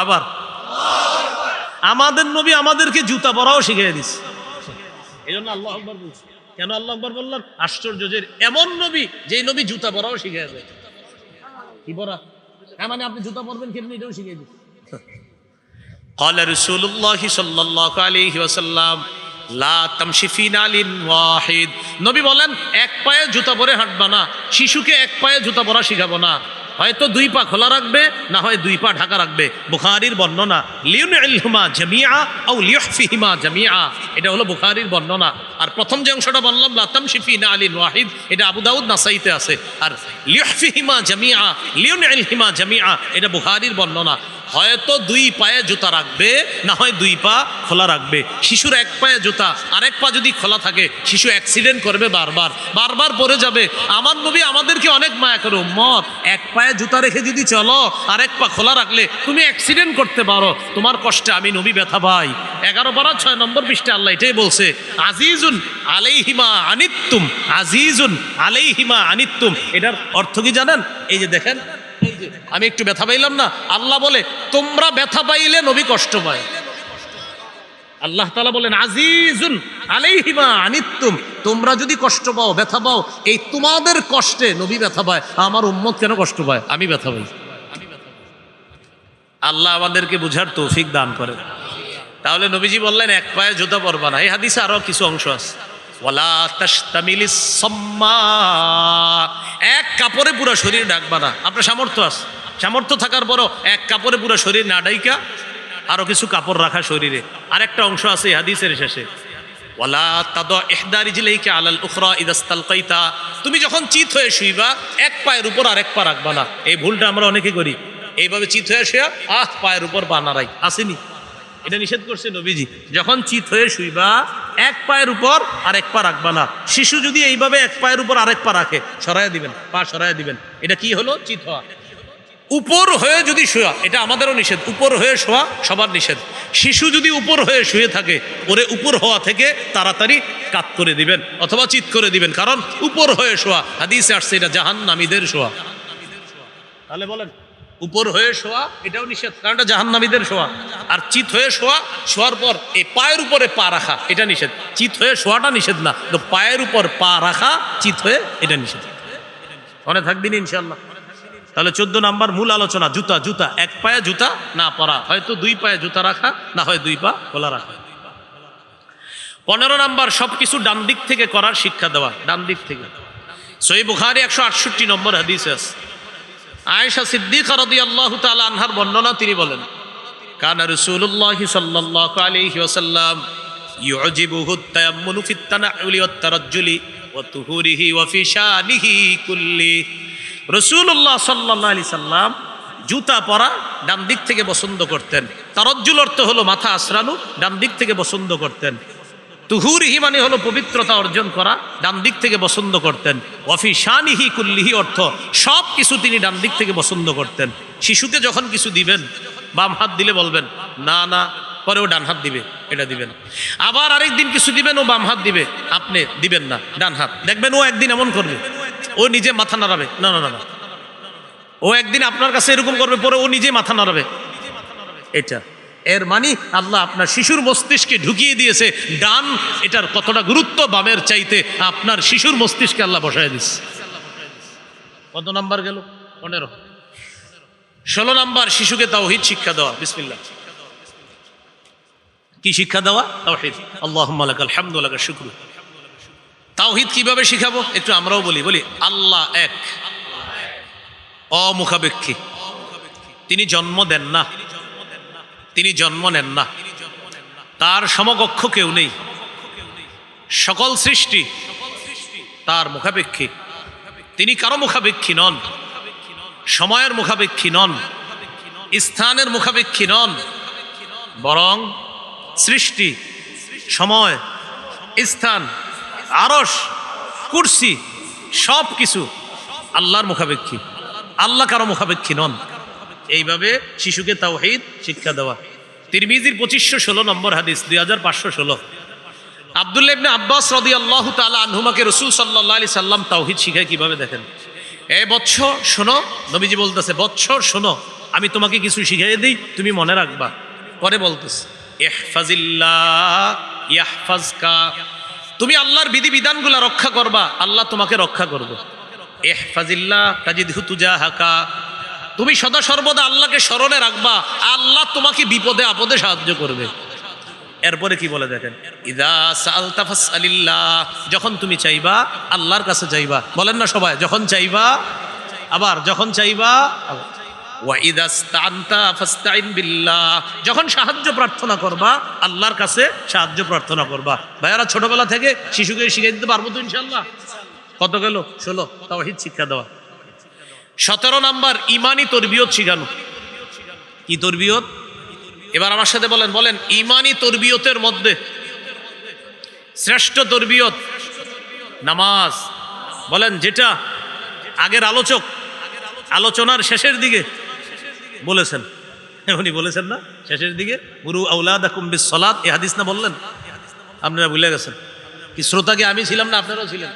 আমাদের নবী আমাদেরকে জুতা পরাও শিখিয়ে দিচ্ছে, এই জন্য আল্লাহু আকবার বলছি। কেন আল্লাহু আকবার বললাম? আশ্চর্য যে এমন নবী, যেই নবী জুতা পরাও শিখিয়ে দেয়। কি পরা? হ্যাঁ, মানে আপনি জুতা পরবেন কেমনি, এটাও শিখিয়ে দিচ্ছে। قال رسول الله صلى الله عليه وسلم لا تمشي في نعل واحد। নবী বলেন, এক পায়ে জুতা পরে হাঁটবা না। শিশুকে এক পায়ে জুতা পরা শিখাবো না, হয়তো 2 পা খোলা রাখবে, না হয় 2 পা ঢাকা রাখবে। বুখারীর বর্ণনা, লিউনইলহুমা জামিআ আও লিয়হফিহিমা জামিআ, এটা হলো বুখারীর বর্ণনা। আর প্রথম যে অংশটা বললাম, লা তামশি ফি নালিন ওয়াহিদ, এটা আবু দাউদ নাসাইতে আছে। আর লিয়হফিহিমা জামিআ, লিউনইলহিমা জামিআ, এটা বুখারীর বর্ণনা। হয়তো 2 পায়ে জুতা রাখবে, না হয় 2 পা খোলা রাখবে। শিশুর এক পায়ে জুতা, আরেক পা যদি খোলা থাকে, শিশু অ্যাক্সিডেন্ট করবে, বারবার পড়ে যাবে। আমার নবী আমাদেরকে অনেক মায়া করে, উম্মত এক পায়ে জুতা রেখে যদি চলো, আরেক পা খোলা রাখলে তুমি অ্যাক্সিডেন্ট করতে পারো, তোমার কষ্টে আমি নবী ব্যথা পাই। 11 পারা 6 নম্বর পৃষ্ঠা আল্লাহ এটাই বলছে, আজিজুন আলাইহিমা আনিত্তুম, আজিজুন আলাইহিমা আনিত্তুম। এটার অর্থ কি জানেন? এই যে দেখেন, আমি একটু ব্যথা পাইলাম না, আল্লাহ বলে তোমরা ব্যথা পাইলে নবী কষ্ট পায়। আল্লাহ তাআলা বলেন আজিজুন আলাইহিমা আনিত্তুম, তোমরা যদি কষ্ট পাও, ব্যথা পাও, এই তোমাদের কষ্টে নবী ব্যথা পায়। আমার উম্মত কেন কষ্ট পায়? আমি ব্যথা পাই। আল্লাহ আমাদেরকে বুঝার তৌফিক দান করে। তাহলে নবীজি বললেন এক পায়ে জুতা পরবা না। এই হাদিসে আরো কিছু অংশ আছে, ওয়ালা তাশতামিলিস সাম্মা, এক কাপড়ে পুরো শরীর ঢাকবা না। আপনার সামর্থ্য আছে, সামর্থ্য থাকার পরও এক কাপড়ে পুরো শরীর না ঢাইকা আরো কিছু কাপড় রাখা শরীরে। আরেকটা অংশ আছে এই হাদিসের শেষে, ওয়ালা তাদা ইহদা রিজলাইকা আলাল উখরা ইযা ইসতালকাইতা, তুমি যখন চিত হয়ে শুইবা এক পায়ের উপর আরেক পা রাখবা না। এই ভুলটা আমরা অনেকে করি, এইভাবে চিত হয়ে শুয়া পায়ের উপর পা নাড়াই, আসেনি? এটা নিষেধ করছে নবীজি, যখন চিত হয়ে শুইবা এক পায়ের উপর আরেক পা রাখবা না। শিশু যদি এইভাবে এক পায়ের উপর আরেক পা রাখে, সরাইয়া দিবেন, পা সরাইয়া দিবেন। এটা কি হলো? চিত হওয়া। উপর হয়ে যদি শোয়া, এটা আমাদেরও নিষেধ, উপর হয়ে শোয়া সবার নিষেধ। শিশু যদি উপর হয়ে শুয়ে থাকে, ওরে উপর হওয়া থেকে তাড়াতাড়ি কাত করে দিবেন অথবা চিত করে দিবেন, কারণ উপর হয়ে শোয়া হাদিসে আসছে এটা জাহান্নামীদের শোয়া। তাহলে বলেন, উপর হয়ে শোয়া এটাও নিষেধ, কারণ এটা জাহান্নামীদের শোয়া। আর চিত হয়ে শোয়ার পর এই পায়ের উপরে পা রাখা এটা নিষেধ। চিত হয়ে শোয়াটা নিষেধ না, তো পায়ের উপর পা রাখা চিত হয়ে এটা নিষেধ। মনে থাকবেন ইনশাআল্লাহ। তাহলে 14 নাম্বার মূল আলোচনা, জুতা। এক পায়ে জুতা না পরা, হয়তো 2 পায়ে জুতা রাখা, না হয় 2 পা খোলা রাখা। 15 নাম্বার, সবকিছু ডান দিক থেকে করার শিক্ষা দেওয়া, ডান দিক থেকে। সহিহ বুখারী 168 নম্বর হাদিস আছে, আয়েশা সিদ্দিকা রাদিয়াল্লাহু তাআলা আনহার বর্ণনা, তিনি বলেন, কানা রাসূলুল্লাহি সাল্লাল্লাহু আলাইহি ওয়াসাল্লাম ইউজিবুহু আত-তায়াম্মুনু ফিত তানাউলি ওয়াত তারাজ্জুলি ওয়া তুহুরিহি ওয়া ফি শানিহি কুল্লি। রাসূলুল্লাহ সাল্লাল্লাহু আলাইহি সাল্লাম জুতা পরা ডান দিক থেকে পছন্দ করতেন। তারাজ্জুল অর্থ হলো মাথা আশ্রানো, ডান দিক থেকে পছন্দ করতেন। তুহুরিহি মানে হলো পবিত্রতা অর্জন করা, ডান দিক থেকে পছন্দ করতেন। ওয়াফি শানিহি কুল্লিহি অর্থ সব কিছু তিনি ডান দিক থেকে পছন্দ করতেন। শিশুকে যখন কিছু দিবেন বাম হাত দিলে বলবেন না না, পরে ও ডান হাত দিবে, এটা দিবেন। আবার আরেকদিন কিছু দিবেন, ও বাম হাত দিবে, আপনি দিবেন না ডান হাত। দেখবেন ও একদিন এমন করবে, ও নিজে মাথা নাড়াবে, না না না না, ও একদিন আপনার কাছে এরকম করবে, পরে ও নিজে মাথা নাড়াবে। এটা এর মানে আল্লাহ আপনার শিশুর মস্তিষ্কে ঢুকিয়ে দিয়েছে ডান, এটার কতটা গুরুত্ব বামের চাইতে আপনার শিশুর মস্তিষ্কে আল্লাহ বসায় দিচ্ছে। কত নাম্বার গেল? 15। 16 নাম্বার, শিশুকে তাওহীদ শিক্ষা দেওয়া। বিসমিল্লাহ। কি শিক্ষা দেওয়া? তাওহীদ। আল্লাহুম্মা লাকাল হামদু ওয়া লাকাশ শুকরু। তাওহীদ কিভাবে শিখাবো একটু আমরাও বলি আল্লাহ এক, অমুখাপেক্ষী, তিনি জন্ম দেন না, তিনি জন্ম নেন না, তার সমকক্ষ কেউ নেই, সকল সৃষ্টি তার মুখাপেক্ষী, তিনি কারো মুখাপেক্ষী নন, সময়ের মুখাপেক্ষী নন, স্থানের মুখাপেক্ষী নন, বরং সৃষ্টি, সময়, স্থান, আরশ, কুরসি সব কিছু আল্লাহর মুখাপেক্ষী, আল্লাহ কারো মুখাপেক্ষী নন। এইভাবে শিশুকে তাওহীদ শিক্ষা দেওয়া। তিরমিজির 2516 নম্বর হাদিস, 2516। আব্দুল্লাহ ইবনে আব্বাস রাদিয়াল্লাহু তাআলা আনহুমাকে রাসূল সাল্লাল্লাহু আলাইহি সাল্লাম তাওহীদ শিখায় কিভাবে দেখেন। এ বৎস শোনো, নবীজি বলতেছে বৎস শোনো, আমি তোমাকে কিছু শিখিয়ে দিই, তুমি মনে রাখবা। পরে বলতেছে ইহফাজিল্লাহ ইয়াহফাজকা, তুমি আল্লাহর বিধিবিধানগুলো রক্ষা করবা, আল্লাহ তোমাকে রক্ষা করবে। ইহফাজিল্লাহ তাজিদহু তুজাহাকা, তুমি সদা সর্বদা আল্লাহকে স্মরণে রাখবা, আল্লাহ তোমাকে বিপদে আপদে সাহায্য করবে। এরপরে কি বলে দেখেন, ইযা সাআলতা ফাসআলিল্লাহ, যখন তুমি চাইবা আল্লাহর কাছে চাইবা। বলেন না সবাই, যখন চাইবা, আবার যখন চাইবা। ওয়া ইযা ইসতাআনতা ফাসতাইন বিল্লাহ, যখন সাহায্য প্রার্থনা করবা আল্লাহর কাছে সাহায্য প্রার্থনা করবা। ভাইয়ারা, ছোটবেলা থেকে শিশুকে শিখিয়ে দিতে পারবো তো ইনশাআল্লাহ? কত গেল? 16 তাওহীদ শিক্ষা দেওয়া। 17 নাম্বার, ইমানি তরবিয়ত শিখানো। কি তরবিয়ত? এবার আমার সাথে বলেন বলেন ইমানি তরবিয়তের মধ্যে শ্রেষ্ঠ তরবিয়ত নামাজ। বলেন, যেটা আগের আলোচক আলোচনার শেষের দিকে বলেছেন, উনি বলেছেন না শেষের দিকে, মুরু আওলাদাকুম বিসসালাত, এই হাদিস না বললেন? আপনারা ভুলে গেছেন কি? শ্রোতা কি আমি ছিলাম না আপনারাও ছিলেন?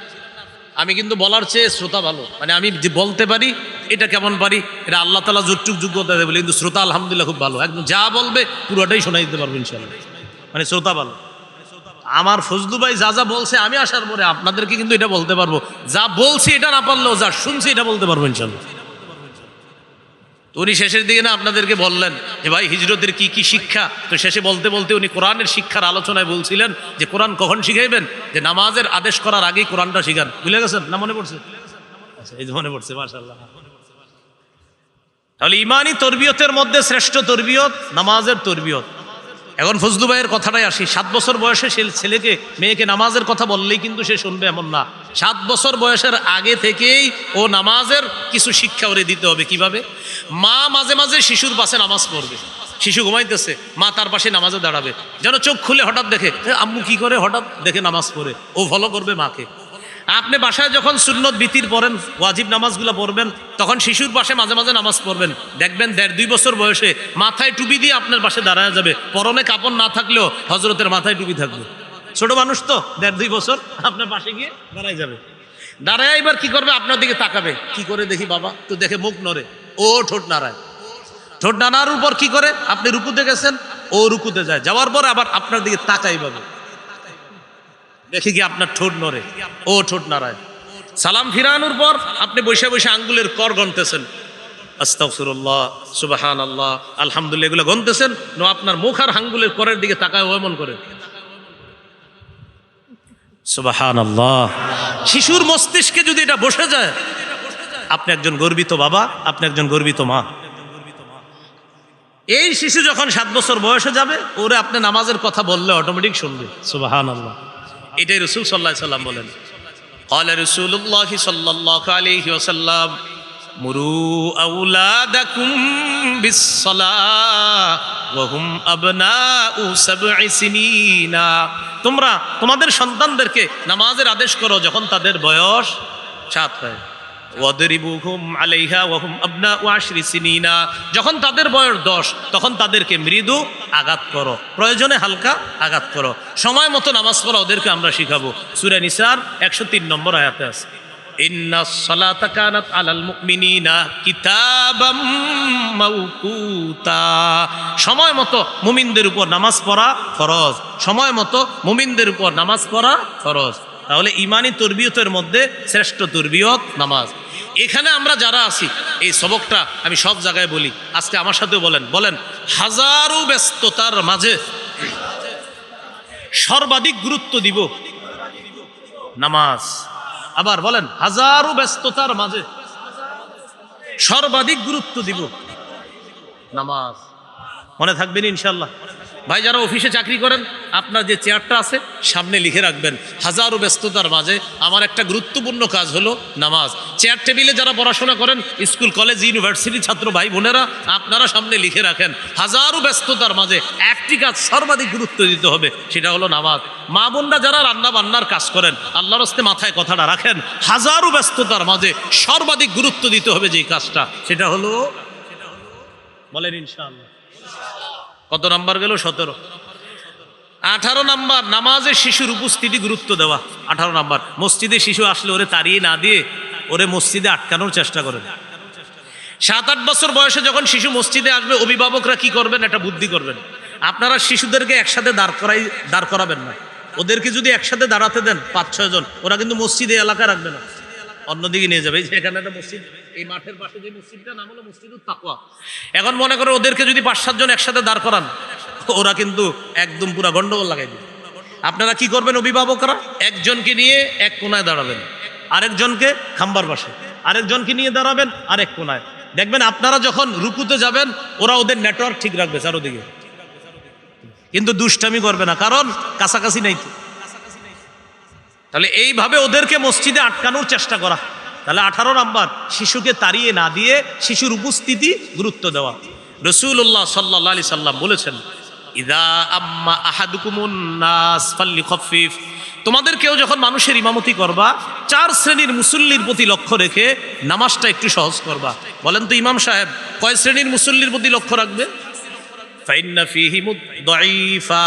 আমি কিন্তু বলার চেয়ে শ্রোতা ভালো, মানে আমি যে বলতে পারি এটা কেমন পারি, এটা আল্লাহ তাআলা যতটুক যোগ্যতা দেবে, কিন্তু শ্রোতা আলহামদুলিল্লাহ খুব ভালো, একদম যা বলবে পুরোটাই শোনাই দিতে পারবো ইনশাআল্লাহ, মানে শ্রোতা ভালো। আমার ফজলু ভাই যা যা বলছে আমি আসার পরে আপনাদেরকে কিন্তু এটা বলতে পারবো, যা বলছি এটা না পারলেও যা শুনছি এটা বলতে পারবো ইনশাআল্লাহ। তো উনি শেষের দিকে না আপনাদেরকে বললেন যে ভাই হিজরতের কি কি শিক্ষা, তো শেষে বলতে বলতে উনি কোরআনের শিক্ষার আলোচনায় বলছিলেন যে কোরআন কখন শিখাইবেন, যে নামাজের আদেশ করার আগেই কোরআনটা শিখান। ভুলে গেছেন না? মনে পড়ছে? আচ্ছা, এই যে মনে পড়ছে, মাশাআল্লাহ। তাহলে ইমানি তরবিয়তের মধ্যে শ্রেষ্ঠ তরবিয়ত নামাজের তরবিয়ত। এখন ফজলু ভাইয়ের কথাটাই আসি। 7 বছর বয়সে সে ছেলেকে মেয়েকে নামাজের কথা বললেই কিন্তু সে শুনবে এমন না। 7 বছর বয়সের আগে থেকেই ও নামাজের কিছু শিক্ষা ওরে দিতে হবে। কিভাবে? মা মাঝে মাঝে শিশুর পাশে নামাজ পড়বে, শিশু ঘুমাইতেছে, মা তার পাশে নামাজে দাঁড়াবে, যেন চোখ খুলে হঠাৎ দেখে আম্মু কি করে, হঠাৎ দেখে নামাজ পড়ে, ও ফলো করবে মাকে। আপনি বাসায় যখন সুন্নত বিতির পড়েন, ওয়াজিব নামাজগুলো পড়বেন, তখন শিশুর পাশে মাঝে মাঝে নামাজ পড়বেন। দেখবেন 1.5-2 বছর বয়সে মাথায় টুপি দিয়ে আপনার পাশে দাঁড়ায় যাবে, পরনে কাপড় না থাকলেও হজরতের মাথায় টুপি থাকবে। ছোট মানুষ তো, 1.5-2 বছর আপনার পাশে গিয়ে দাঁড়ায় যাবে। দাঁড়ায় এবার কি করবে? আপনার দিকে তাকাবে, কি করে দেখি বাবা, তো দেখে মুখ নড়ে, ও ঠোঁট নাড়ায়, ঠোঁট নাড়ার উপর কি করে? আপনি রুকুতে গেছেন, ও রুকুতে যায়, যাওয়ার পর আবার আপনার দিকে তাকাই পাবে, দেখে কি আপনার ঠোঁট নড়ে, ও ঠোঁট নাড়ায়। সালাম ফিরানোর পর আপনি বসে বসে আঙ্গুলের কর গণতেছেন, আস্তাগফিরুল্লাহ, সুবহানাল্লাহ, আলহামদুলিল্লাহ, এগুলো গণতেছেন, নো আপনার মুখ আর আঙ্গুলের করের দিকে তাকায় ও এমন করে। সুবহানাল্লাহ। শিশুর মস্তিষ্কে যদি এটা বসে যায়, আপনি একজন গর্বিত বাবা, আপনি একজন গর্বিত মা। এই শিশু যখন 7 বছর বয়সে যাবে, ওরে আপনি নামাজের কথা বললে অটোমেটিক শুনবে। সুবহানাল্লাহ। এটাই রাসূল সাল্লাল্লাহু আলাইহি ওয়াসাল্লাম বলেন। ক্বালা রাসূলুল্লাহ সাল্লাল্লাহু আলাইহি ওয়াসাল্লাম মুরু আওলাদাকুম বিসসালাহ ওয়া হুম আবনাউ 7 সিনিনা। তোমরা তোমাদের সন্তানদেরকে নামাজের আদেশ করো যখন তাদের বয়স 7 হয়। ওয়াদরিবুহুম আলাইহা ওয়া হুম আবনাউ 10 সিনিনা, যখন তাদের বয়স 10 তখন তাদেরকে মৃদু আঘাত করো, প্রয়োজনে হালকা আঘাত করো, সময় মতো নামাজ পড়া ওদেরকে আমরা শিখাবো। সূরা নিসার 103 নম্বর আয়াতে আছে, ইন্নাস সালাতা কানাত আলাল মুমিনিনা কিতাবাম মাওকুতা, সময় মতো মুমিনদের উপর নামাজ পড়া ফরজ, সময় মতো মুমিনদের উপর নামাজ পড়া ফরজ। তাহলে ইমানি তরবিয়তের মধ্যে শ্রেষ্ঠ তরবিয়ত নামাজ। এখানে আমরা যারা আছি এই সবকটা আমি সব জায়গায় বলি, আজকে আমার সাথে বলেন, বলেন হাজারো ব্যস্ততার মাঝে সর্বাধিক গুরুত্ব দিব নামাজ। আবার বলেন হাজারো ব্যস্ততার মাঝে সর্বাধিক গুরুত্ব দিব নামাজ। মনে থাকবেন ইনশাল্লাহ। ভাই যারা অফিসে চাকরি করেন, আপনার যে চেয়ারটা আছে সামনে লিখে রাখবেন, হাজারো ব্যস্ততার মাঝে আমার একটা গুরুত্বপূর্ণ কাজ হলো নামাজ। চেয়ার টেবিলে যারা পড়াশোনা করেন, স্কুল কলেজ ইউনিভার্সিটি ছাত্র ভাই বোনেরা, আপনারা সামনে লিখে রাখেন, হাজারো ব্যস্ততার মাঝে একটি কাজ সর্বাধিক গুরুত্ব দিতে হবে, সেটা হলো নামাজ। মা বোনরা যারা রান্না বান্নার কাজ করেন, আল্লাহর হস্তে মাথায় কথাটা রাখেন, হাজারো ব্যস্ততার মাঝে সর্বাধিক গুরুত্ব দিতে হবে যেই কাজটা, সেটা হলো, বলেন ইনশাআল্লাহ। কত নাম্বার গেল? 17। 18 নাম্বার, নামাজে শিশুর উপস্থিতি গুরুত্ব দেওয়া। 18 নাম্বার, মসজিদে শিশু আসলে ওরে তাড়িয়ে না দিয়ে ওরে মসজিদে আটকানোর চেষ্টা করেন। 7-8 বছর বয়সে যখন শিশু মসজিদে আসবে, অভিভাবকরা কি করবেন, একটা বুদ্ধি করবেন। আপনারা শিশুদেরকে একসাথে দাঁড় করাবেন না, ওদেরকে যদি একসাথে দাঁড়াতে দেন 5-6 জন, ওরা কিন্তু মসজিদে এলাকা রাখবে না, অন্যদিকে নিয়ে যাবে। এখানে একটা মসজিদ, এই মাঠের পাশে যে মসজিদটা নাম হলো মসজিদুত তাকওয়া। এখন মনে করে ওদেরকে যদি 5-7 জন একসাথে দাঁড় করান, ওরা কিন্তু একদম পুরা গন্ডগোল লাগাই দিবে। আপনারা কি করবেন, অভিভাবকরা একজনকে নিয়ে এক কোনায় দাঁড়াবেন, আরেকজনকে খাম্বার পাশে, আরেকজনকে নিয়ে দাঁড়াবেন আরেক কোনায়। দেখবেন আপনারা যখন রুকুতে যাবেন, ওরা ওদের নেটওয়ার্ক ঠিক রাখবে চারোদিকে, কিন্তু দুষ্টামি করবে না, কারণ কাছাকাছি নাই তো। তাহলে এইভাবে ওদেরকে মসজিদে আটকানোর চেষ্টা করা। তাহলে 18 নাম্বার, শিশুকে তাড়িয়ে না দিয়ে শিশুর উপস্থিতি গুরুত্ব দেওয়া। রাসূলুল্লাহ সাল্লাল্লাহু আলাইহি সাল্লাম বলেছেন, ইযা আম্মা আহাদুকুমুন নাস ফালইখাফিফ, তোমাদের কেউ যখন মানুষের ইমামতি করবা, 4 শ্রেণীর মুসল্লির প্রতি লক্ষ্য রেখে নামাজটা একটু সহজ করবা। বলেন তো ইমাম সাহেব কয় শ্রেণীর মুসল্লির প্রতি লক্ষ্য রাখবে? ফাইন্না ফীহিমুদ দাঈফা,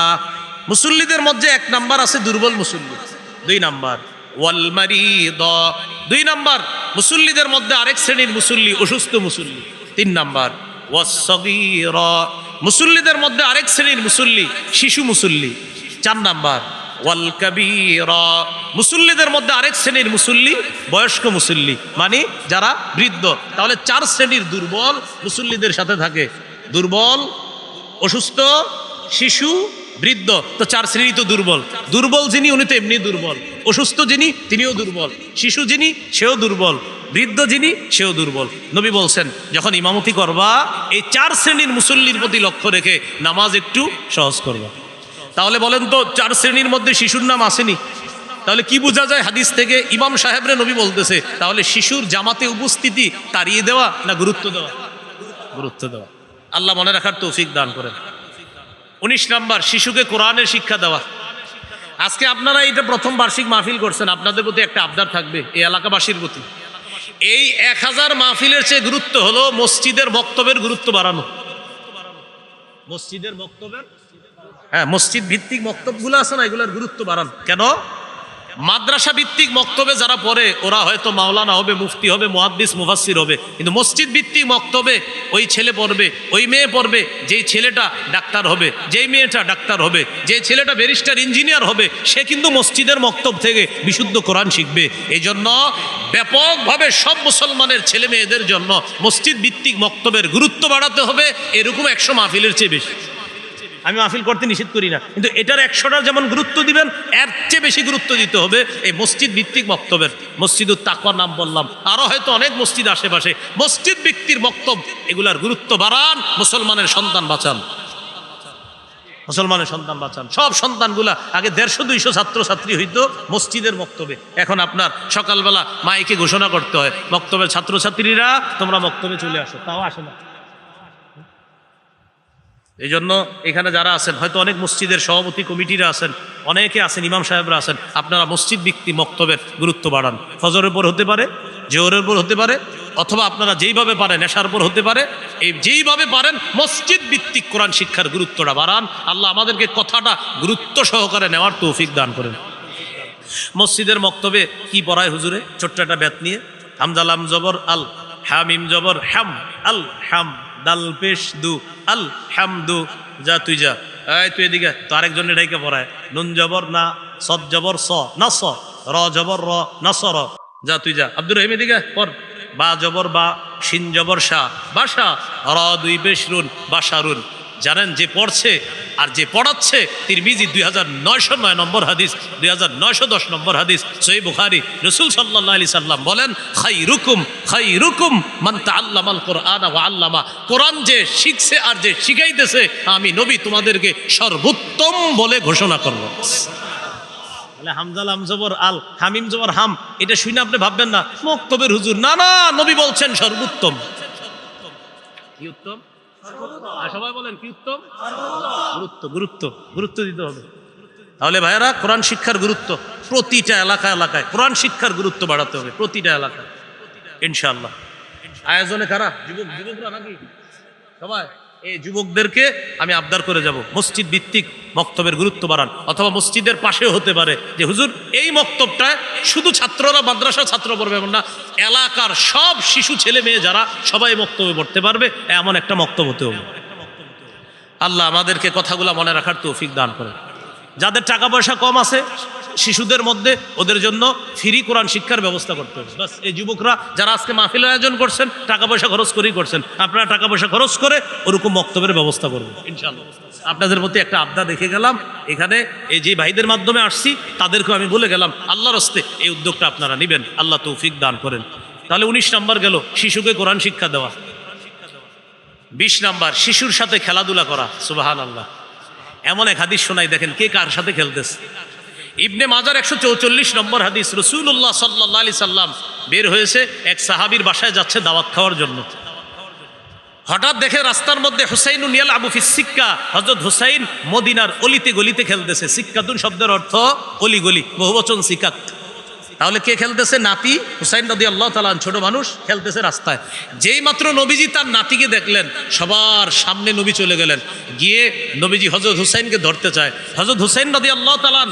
মুসল্লিদের মধ্যে 1 নাম্বার আছে দুর্বল মুসল্লি, 2 নাম্বার ওয়াল মারিদ, 2 নাম্বার মুসল্লিদের মধ্যে আরেক শ্রেণীর মুসল্লি অসুস্থ মুসল্লি, 3 নাম্বার ওয়াস সাগীরা, মুসল্লিদের মধ্যে আরেক শ্রেণীর মুসল্লি শিশু মুসল্লি, 4 নাম্বার ওয়াল কাবীরা, মুসল্লিদের মধ্যে আরেক শ্রেণীর মুসল্লি বয়স্ক মুসল্লি, মানে যারা বৃদ্ধ। তাহলে 4 শ্রেণীর দুর্বল মুসল্লিদের সাথে থাকে, দুর্বল, অসুস্থ, শিশু, বৃদ্ধ। তো 4 শ্রেণী তো দুর্বল। দুর্বল যিনি উনি তো এমনি দুর্বল, অসুস্থ যিনি তিনিও দুর্বল, শিশু যিনি সেও দুর্বল, বৃদ্ধ যিনি সেও দুর্বল। নবী বলছেন যখন ইমামতি করবা, এই 4 শ্রেণীর মুসল্লির প্রতি লক্ষ্য রেখে নামাজ একটু সহজ করবা। তাহলে বলেন তো 4 শ্রেণীর মধ্যে শিশুর নাম আসেনি? তাহলে কি বোঝা যায় হাদিস থেকে? ইমাম সাহেবরে নবী বলতেছে, তাহলে শিশুর জামাতে উপস্থিতি তাড়িয়ে দেওয়া না গুরুত্ব দেওয়া? গুরুত্ব দেওয়া। আল্লাহ মনে রাখার তৌফিক দান করেন। 19 নাম্বার, শিশুকে কোরআনের শিক্ষা দেওয়া। আজকে আপনারা এটা প্রথম বার্ষিক মাহফিল করছেন, আপনাদের প্রতি একটা আবদার থাকবে এই এলাকাবাসীর প্রতি। এই 1000 মাহফিলের চেয়ে গুরুত্ব হলো মসজিদের বক্তব্যের গুরুত্ব বাড়ানো। মসজিদের বক্তব্যের, হ্যাঁ, মসজিদ ভিত্তিক বক্তব্যগুলো আছে না, এগুলোর গুরুত্ব বাড়ান। কেন? মাদ্রাসা ভিত্তিক বক্তব্যে যারা পড়ে ওরা হয়তো মাওলানা হবে, মুফতি হবে, মুহাদ্দিস মুফাসসির হবে, কিন্তু মসজিদ ভিত্তিক বক্তব্যে ওই ছেলে পড়বে, ওই মেয়ে পড়বে, যেই ছেলেটা ডাক্তার হবে, যেই মেয়েটা ডাক্তার হবে, যে ছেলেটা ব্যারিস্টার ইঞ্জিনিয়ার হবে, সে কিন্তু মসজিদের বক্তব্য থেকে বিশুদ্ধ কোরআন শিখবে। এই জন্য ব্যাপকভাবে সব মুসলমানের ছেলে মেয়েদের জন্য মসজিদ ভিত্তিক বক্তব্যের গুরুত্ব বাড়াতে হবে, এরকম 100 মাহফিলের চেয়ে বেশি। আমি মাহফিল করতে নিষেধ করি না, কিন্তু এটার 100টা যেমন গুরুত্ব দিবেন, এর চেয়ে বেশি গুরুত্ব দিতে হবে এই মসজিদ ভিত্তিক বক্তব্যের। মসজিদুত তাকওয়ার নাম বললাম, আরো হয়তো অনেক মসজিদ আশেপাশে, মসজিদ ভিত্তির বক্তব্য, এগুলার গুরুত্ব বাড়ান। মুসলমানের সন্তান বাঁচান, মুসলমানের সন্তান বাঁচান। সব সন্তানগুলা আগে 150-200 ছাত্রছাত্রী হইতো মসজিদের বক্তব্যে, এখন আপনার সকালবেলা মাইকে ঘোষণা করতে হয়, বক্তব্যের ছাত্রছাত্রীরা তোমরা বক্তব্যে চলে আসো, তাও আসে না। এই জন্য এখানে যারা আছেন, হয়তো অনেক মসজিদের সভাপতি কমিটিরা আছেন, অনেকে আছেন, ইমাম সাহেবরা আছেন, আপনারা মসজিদ ভিত্তিক বক্তব্যের গুরুত্ব বাড়ান। ফজরের পর হতে পারে, জোহরের পর হতে পারে, অথবা আপনারা যেইভাবে পারেন এশার পর হতে পারে। এই যেইভাবে পারেন মসজিদ ভিত্তিক কোরআন শিক্ষার গুরুত্বটা বাড়ান। আল্লাহ আমাদেরকে কথাটা গুরুত্ব সহকারে নেওয়ার তৌফিক দান করেন। মসজিদের মক্তবে কি পড়ায় হুজুরে? ছোট্ট একটা ব্যাত নিয়ে, হামজা লাম জবর আল, হামিম জবর হাম, আল হাম, দাল পেশ দু, আল হামদু। যা তুই যা, এই তুই এদিকে, তো আরেকজন এটাইকে পড়ায়। নুন জবর না, সদ জবর স না স, র জবর র না স র। যা তুই যা, আব্দুর রহিম এদিকে পড়। বা জবর বা, শিন জবর শাহ, বাসা, র দুই পেশ রুন, বাসারুন। জানেন যে পড়ছে আর যে পড়াচ্ছে তিরমিজি 2909 নম্বর হাদিস, 2910 নম্বর হাদিস, সহিহ বুখারী। রাসূল সাল্লাল্লাহু আলাইহি সাল্লাম বলেন, খায়রুকুম মান তাআল্লামাল কুরআনা ওয়া আল্লামা। কোরআন যে শিখছে আর যে শিখাইতেছে, আমি নবী তোমাদেরকে সর্বোত্তম বলে ঘোষণা করব। হামজা লাম জবর আল, হামিম জবর হাম, এটা শুনে আপনি ভাববেন না মক্তবের হুজুর। না না, নবী বলছেন সর্বোত্তম। কি উত্তম? সবাই বলেন কি উত্তম? গুরুত্ব দিতে হবে। তাহলে ভাইয়েরা, কোরআন শিক্ষার গুরুত্ব প্রতিটা এলাকায় কোরআন শিক্ষার গুরুত্ব বাড়াতে হবে, প্রতিটা এলাকায় ইনশাআল্লাহ। আয়োজনে কারা? যুবকরা নাকি সবাই? এই যুবকদেরকে আমি আবদার করে যাব, মসজিদ ভিত্তিক মক্তবের গুরুত্ব বাড়ান। অথবা মসজিদের পাশেও হতে পারে যে হুজুর এই মক্তবটায় শুধু ছাত্ররা, মাদ্রাসার ছাত্র পড়বে এমন না, এলাকার সব শিশু ছেলে মেয়ে যারা সবাই মক্তবে পড়তে পারবে, এমন একটা মক্তব হতে হবে। আল্লাহ আমাদেরকে কথাগুলো মনে রাখার তৌফিক দান করে। যাদের টাকা পয়সা কম আছে শিশুদের মধ্যে, ওদের জন্য ফ্রি কোরআন শিক্ষার ব্যবস্থা করতে হবে। বাস, এই যুবকরা যারা আজকে মাহফিল আয়োজন করছেন, টাকা পয়সা খরচ করেই করছেন, আপনারা টাকা পয়সা খরচ করে ওরকম বক্তব্যের ব্যবস্থা করবেন ইনশাআল্লাহ। আপনাদের মধ্যে একটা আবদার রেখে গেলাম, এখানে এই যে ভাইদের মাধ্যমে আসছি তাদেরকেও আমি বলে গেলাম, আল্লাহর হস্তে এই উদ্যোগটা আপনারা নেবেন, আল্লাহ তৌফিক দান করেন। তাহলে 19 নম্বর গেল, শিশুকে কোরআন শিক্ষা দেওয়া। 20 নম্বর, শিশুর সাথে খেলাধুলা করা। সুবহানাল্লাহ। এমন এক হাদিস শোনাই, দেখেন কে কার সাথে খেলতেছে। ইবনে মাজার 144 নম্বর হাদিস, রাসূলুল্লাহ সাল্লাল্লাহু আলাইহি সাল্লাম বের হয়েছে, এক সাহাবীর বাসায় যাচ্ছে দাওয়াত খাওয়ার জন্য। হঠাৎ দেখে রাস্তার মধ্যে হুসাইনুন ইয়ালআবু ফিস সিক্কা, হযরত হুসাইন মদিনার অলিতে গলিতে খেলতেছে। সিক্কাতুন শব্দের অর্থ অলি গলি, বহুবচন সিকাত। তাহলে কে খেলতেছে? নাতি হুসাইন রাদিয়াল্লাহু তাআলা, ছোট মানুষ খেলতেছে রাস্তায়। যেই মাত্র নবীজি তার নাতিকে দেখলেন, সবার সামনে নবী চলে গেলেন, গিয়ে নবীজি হযরত হুসাইনকে ধরতে চায়। হযরত হুসাইন রাদিয়াল্লাহু তাআলা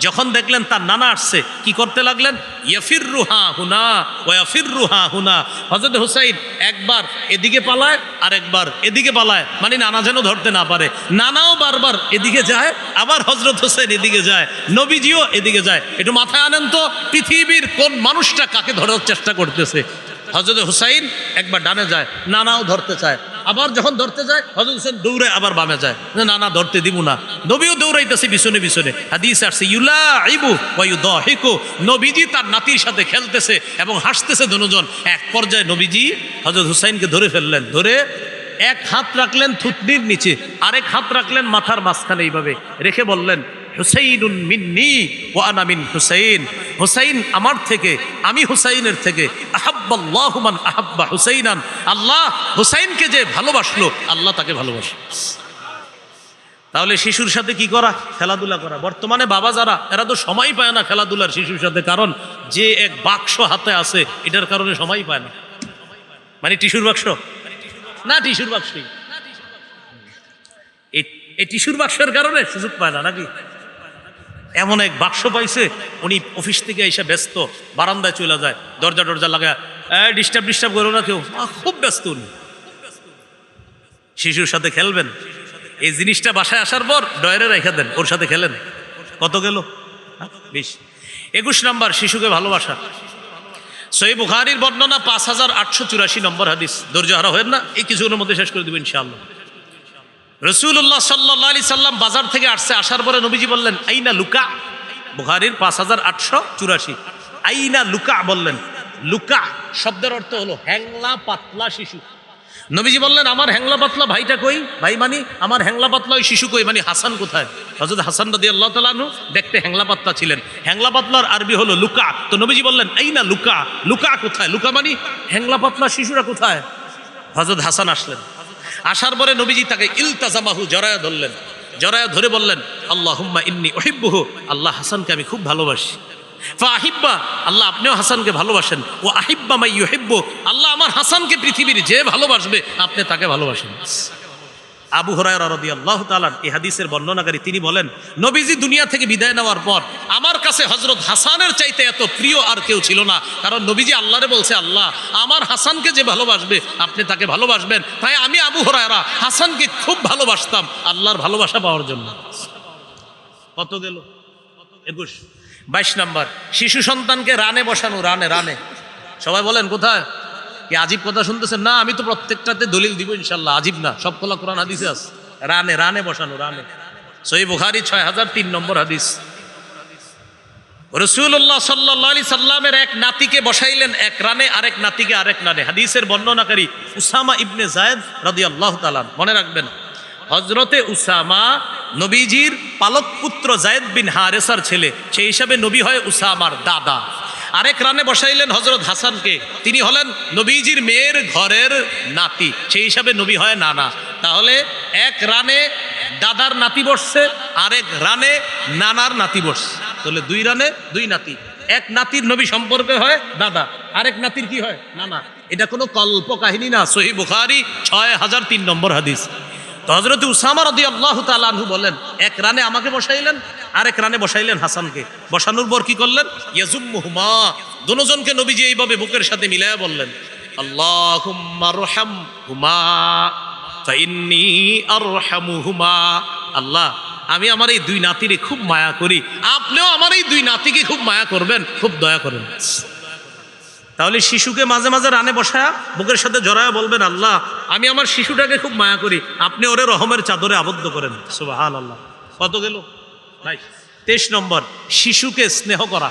যখন দেখলেন তার নানা আসছে, কি করতে লাগলেন? ইয়াফিররুহা হুনা ওয়া ইয়াফিররুহা হুনা। হযরত হুসাইন একবার এদিকে পালায় আর একবার এদিকে পালায়, মানে নানা যেন ধরতে না পারে। নানাও বারবার এদিকে যায়, আবার হযরত হুসাইন এদিকে যায়, নবীজিও এদিকে যায়। একটু মাথায় আনেন তো, পৃথিবীর কোন মানুষটা কাকে ধরার চেষ্টা করতেছে? হযরত হুসাইন একবার ডানে যায়, নানাও ধরতে চায়, আবার যখন ধরতে যায় হযরত হুসাইন দৌড়ে আবার বামে যায়, না না ধরতে দিব না। নবীও দৌড়াইতেছে পিছনে পিছনে। হাদিস আসছে ইউলাইবু ওয়া ইউদাহিকু, নবীজি তার নাতির সাথে খেলতেছে এবং হাসতেছে দুজন। এক পর্যায়ে নবীজি হযরত হুসাইনকে ধরে ফেললেন, ধরে এক হাত রাখলেন থুতনির নিচে, আরেক হাত রাখলেন মাথার মাঝখানে, এইভাবে রেখে বললেন, হুসাইনুন মিন্নি ওয়া আনা মিন হুসাইন। হুসাইন আমার থেকে, আমি হুসাইনের থেকে। আহাব্বাল্লাহু মান আহাব্বা হুসাইনান, আল্লাহ হুসাইনকে যে ভালোবাসলো, আল্লাহ তাকে ভালোবাসে। তাহলে শিশুর সাথে কি করা? খেলাধুলা করা। বর্তমানে বাবা যারা, এরা তো সময় পায় না খেলাধুলার শিশুর সাথে, কারণ যে এক বাক্স হাতে আছে এটার কারণে সময় পায় না। মানে টিস্যুর বাক্স না, টিস্যুর বাক্সই, এই টিস্যুর বাক্সের কারণে সুযোগ পায় না নাকি? এমন এক বাক্স পাইছে, উনি অফিস থেকে এসে ব্যস্ত, বারান্দায় চলে যায়, দরজা লাগায়, ডিস্টার্ব করো না কেউ, খুব ব্যস্ত উনি। শিশুর সাথে খেলবেন, এই জিনিসটা বাসায় আসার পর ডয়ারে রেখে দেন, ওর সাথে খেলেন। কত গেল? 20। 21 নম্বর, শিশুকে ভালোবাসা। সহিহ বুখারীর বর্ণনা 5884 নম্বর হাদিস। ধৈর্য হারা হবেন না, এই কিছুগুলোর মধ্যে শেষ করে দেব ইনশাআল্লাহ। রাসূলুল্লাহ সাল্লাল্লাহু আলাইহি সাল্লাম বাজার থেকে আসছে, আসার পরে নবীজি বললেন, আইনা লুকা। বুখারীর 5884। আইনা লুকা বললেন। লুকা শব্দের অর্থ হলো হ্যাংলা পাতলা শিশু। নবীজি বললেন, আমার হ্যাংলা পাতলা ভাইটা কই? ভাই মানে আমার হ্যাংলা পাতলা ওই শিশু কই? মানে হাসান কোথায়? হযরত হাসান রাদিয়াল্লাহু তাআলা আনহু দেখতে হ্যাংলা পাতলা ছিলেন। হ্যাংলা পাতলার আরবি হলো লুকা। তো নবীজি বললেন, আইনা লুকা। লুকা কোথায়? লুকা মানে হ্যাংলা পাতলা শিশুরা কোথায়? হযরত হাসান আসলেন। আসার পরে নবীজি তাকে ইলতাজামাহু, জড়ায়া ধরলেন। জড়ায়া ধরে বললেন, আল্লাহুম্মা ইন্নী উহিব্বুহু, আল্লাহ হাসানকে আমি খুব ভালোবাসি। ফাহিব্বা, আল্লাহ আপনিও হাসানকে ভালোবাসেন। ও আহিব্বা মাই ইউহিব্বু, আল্লাহ আমার হাসানকে পৃথিবীর যে ভালোবাসবে আপনি তাকে ভালোবাসেন। আবু হুরায়রা রাদিয়াল্লাহু তাআলা এই হাদিসের বর্ণনাকারী, তিনি বলেন নবীজি দুনিয়া থেকে বিদায় নেওয়ার পর আমার কাছে হযরত হাসানের চাইতে এত প্রিয় আর কেউ ছিল না, কারণ নবীজি আল্লাহরে বলছে, আল্লাহ আমার হাসানকে যে ভালোবাসবে আপনি তাকে ভালোবাসবেন। তাই আমি আবু হুরায়রা হাসানকে খুব ভালোবাসতাম আল্লাহর ভালোবাসা পাওয়ার জন্য। কত গেল? 21। 22 নম্বর, শিশু সন্তানকে রানে বসানো। রানে রানে সবাই বলেন কোথায়? কি আজীব কথা শুনতেছেন? না, আমি তো প্রত্যেকটাতে দলিল দিব ইনশাল্লাহ, আজীব না, সব কলা কোরআন হাদিসে আছে। রানে রানে বসানো, রানে। সহিহ বুখারী 6003 নম্বর হাদিস। রাসূলুল্লাহ সাল্লাল্লাহু আলাইহি সাল্লামের এক নাতিকে বসাইলেন এক রানে, আরেক নাতিকে আরেক রানে। হাদিসের বর্ণনাকারী উসামা ইবনে যায়েদ রাদিয়াল্লাহু তাআলা। মনে রাখবেন, হযরতে উসামা নবীজির পালক পুত্র যায়েদ বিন হারেসার ছেলে, সেই হিসাবে নবী হয় উসামার দাদা। আরেক রানে বসাইলেন হযরত হাসানকে, তিনি হলেন নবীজির মেয়ের ঘরের নাতি, সেই হিসাবে নবী হয় নানা। তাহলে এক রানে দাদার নাতি বসছে, আরেক রানে নানার নাতি বসছে, তাহলে 2 রানে 2 নাতি। এক নাতির নবী সম্পর্কে হয় দাদা, আরেক নাতির কি হয়? নানা। এটা কোনো কল্প কাহিনী না, সহিহ বুখারী 6003 নম্বর হাদিস। তো হযরত উসামা রাদিয়াল্লাহু তাআলা আনহু বলেন, এক রানে আমাকে বসাইলেন, আরেক রানে বসাইলেন হাসানকে। বসানোর পর কি করলেন? ইয়াজুম্মুহুমা, দুজনকে নবীজি এইভাবে বুকের সাথে মিলায়া বললেন, আল্লাহুম্মা আরহামহুমা ফাইন্নী আরহামুহুমা। আল্লাহ, আমি আমার এই 2 নাতিরে খুব মায়া করি, আপনিও আমার এই 2 নাতিকে খুব মায়া করবেন, খুব দয়া করেন। তাহলে শিশুকে মাঝে মাঝে রানে বসায়া বুকের সাথে জড়ায়া বলবেন, আল্লাহ আমি আমার শিশুটাকে খুব মায়া করি, আপনি ওরে রহমের চাদরে আবদ্ধ করেন। সুবহানাল্লাহ। কত গেল? 23 নম্বর, শিশুকে স্নেহ করা।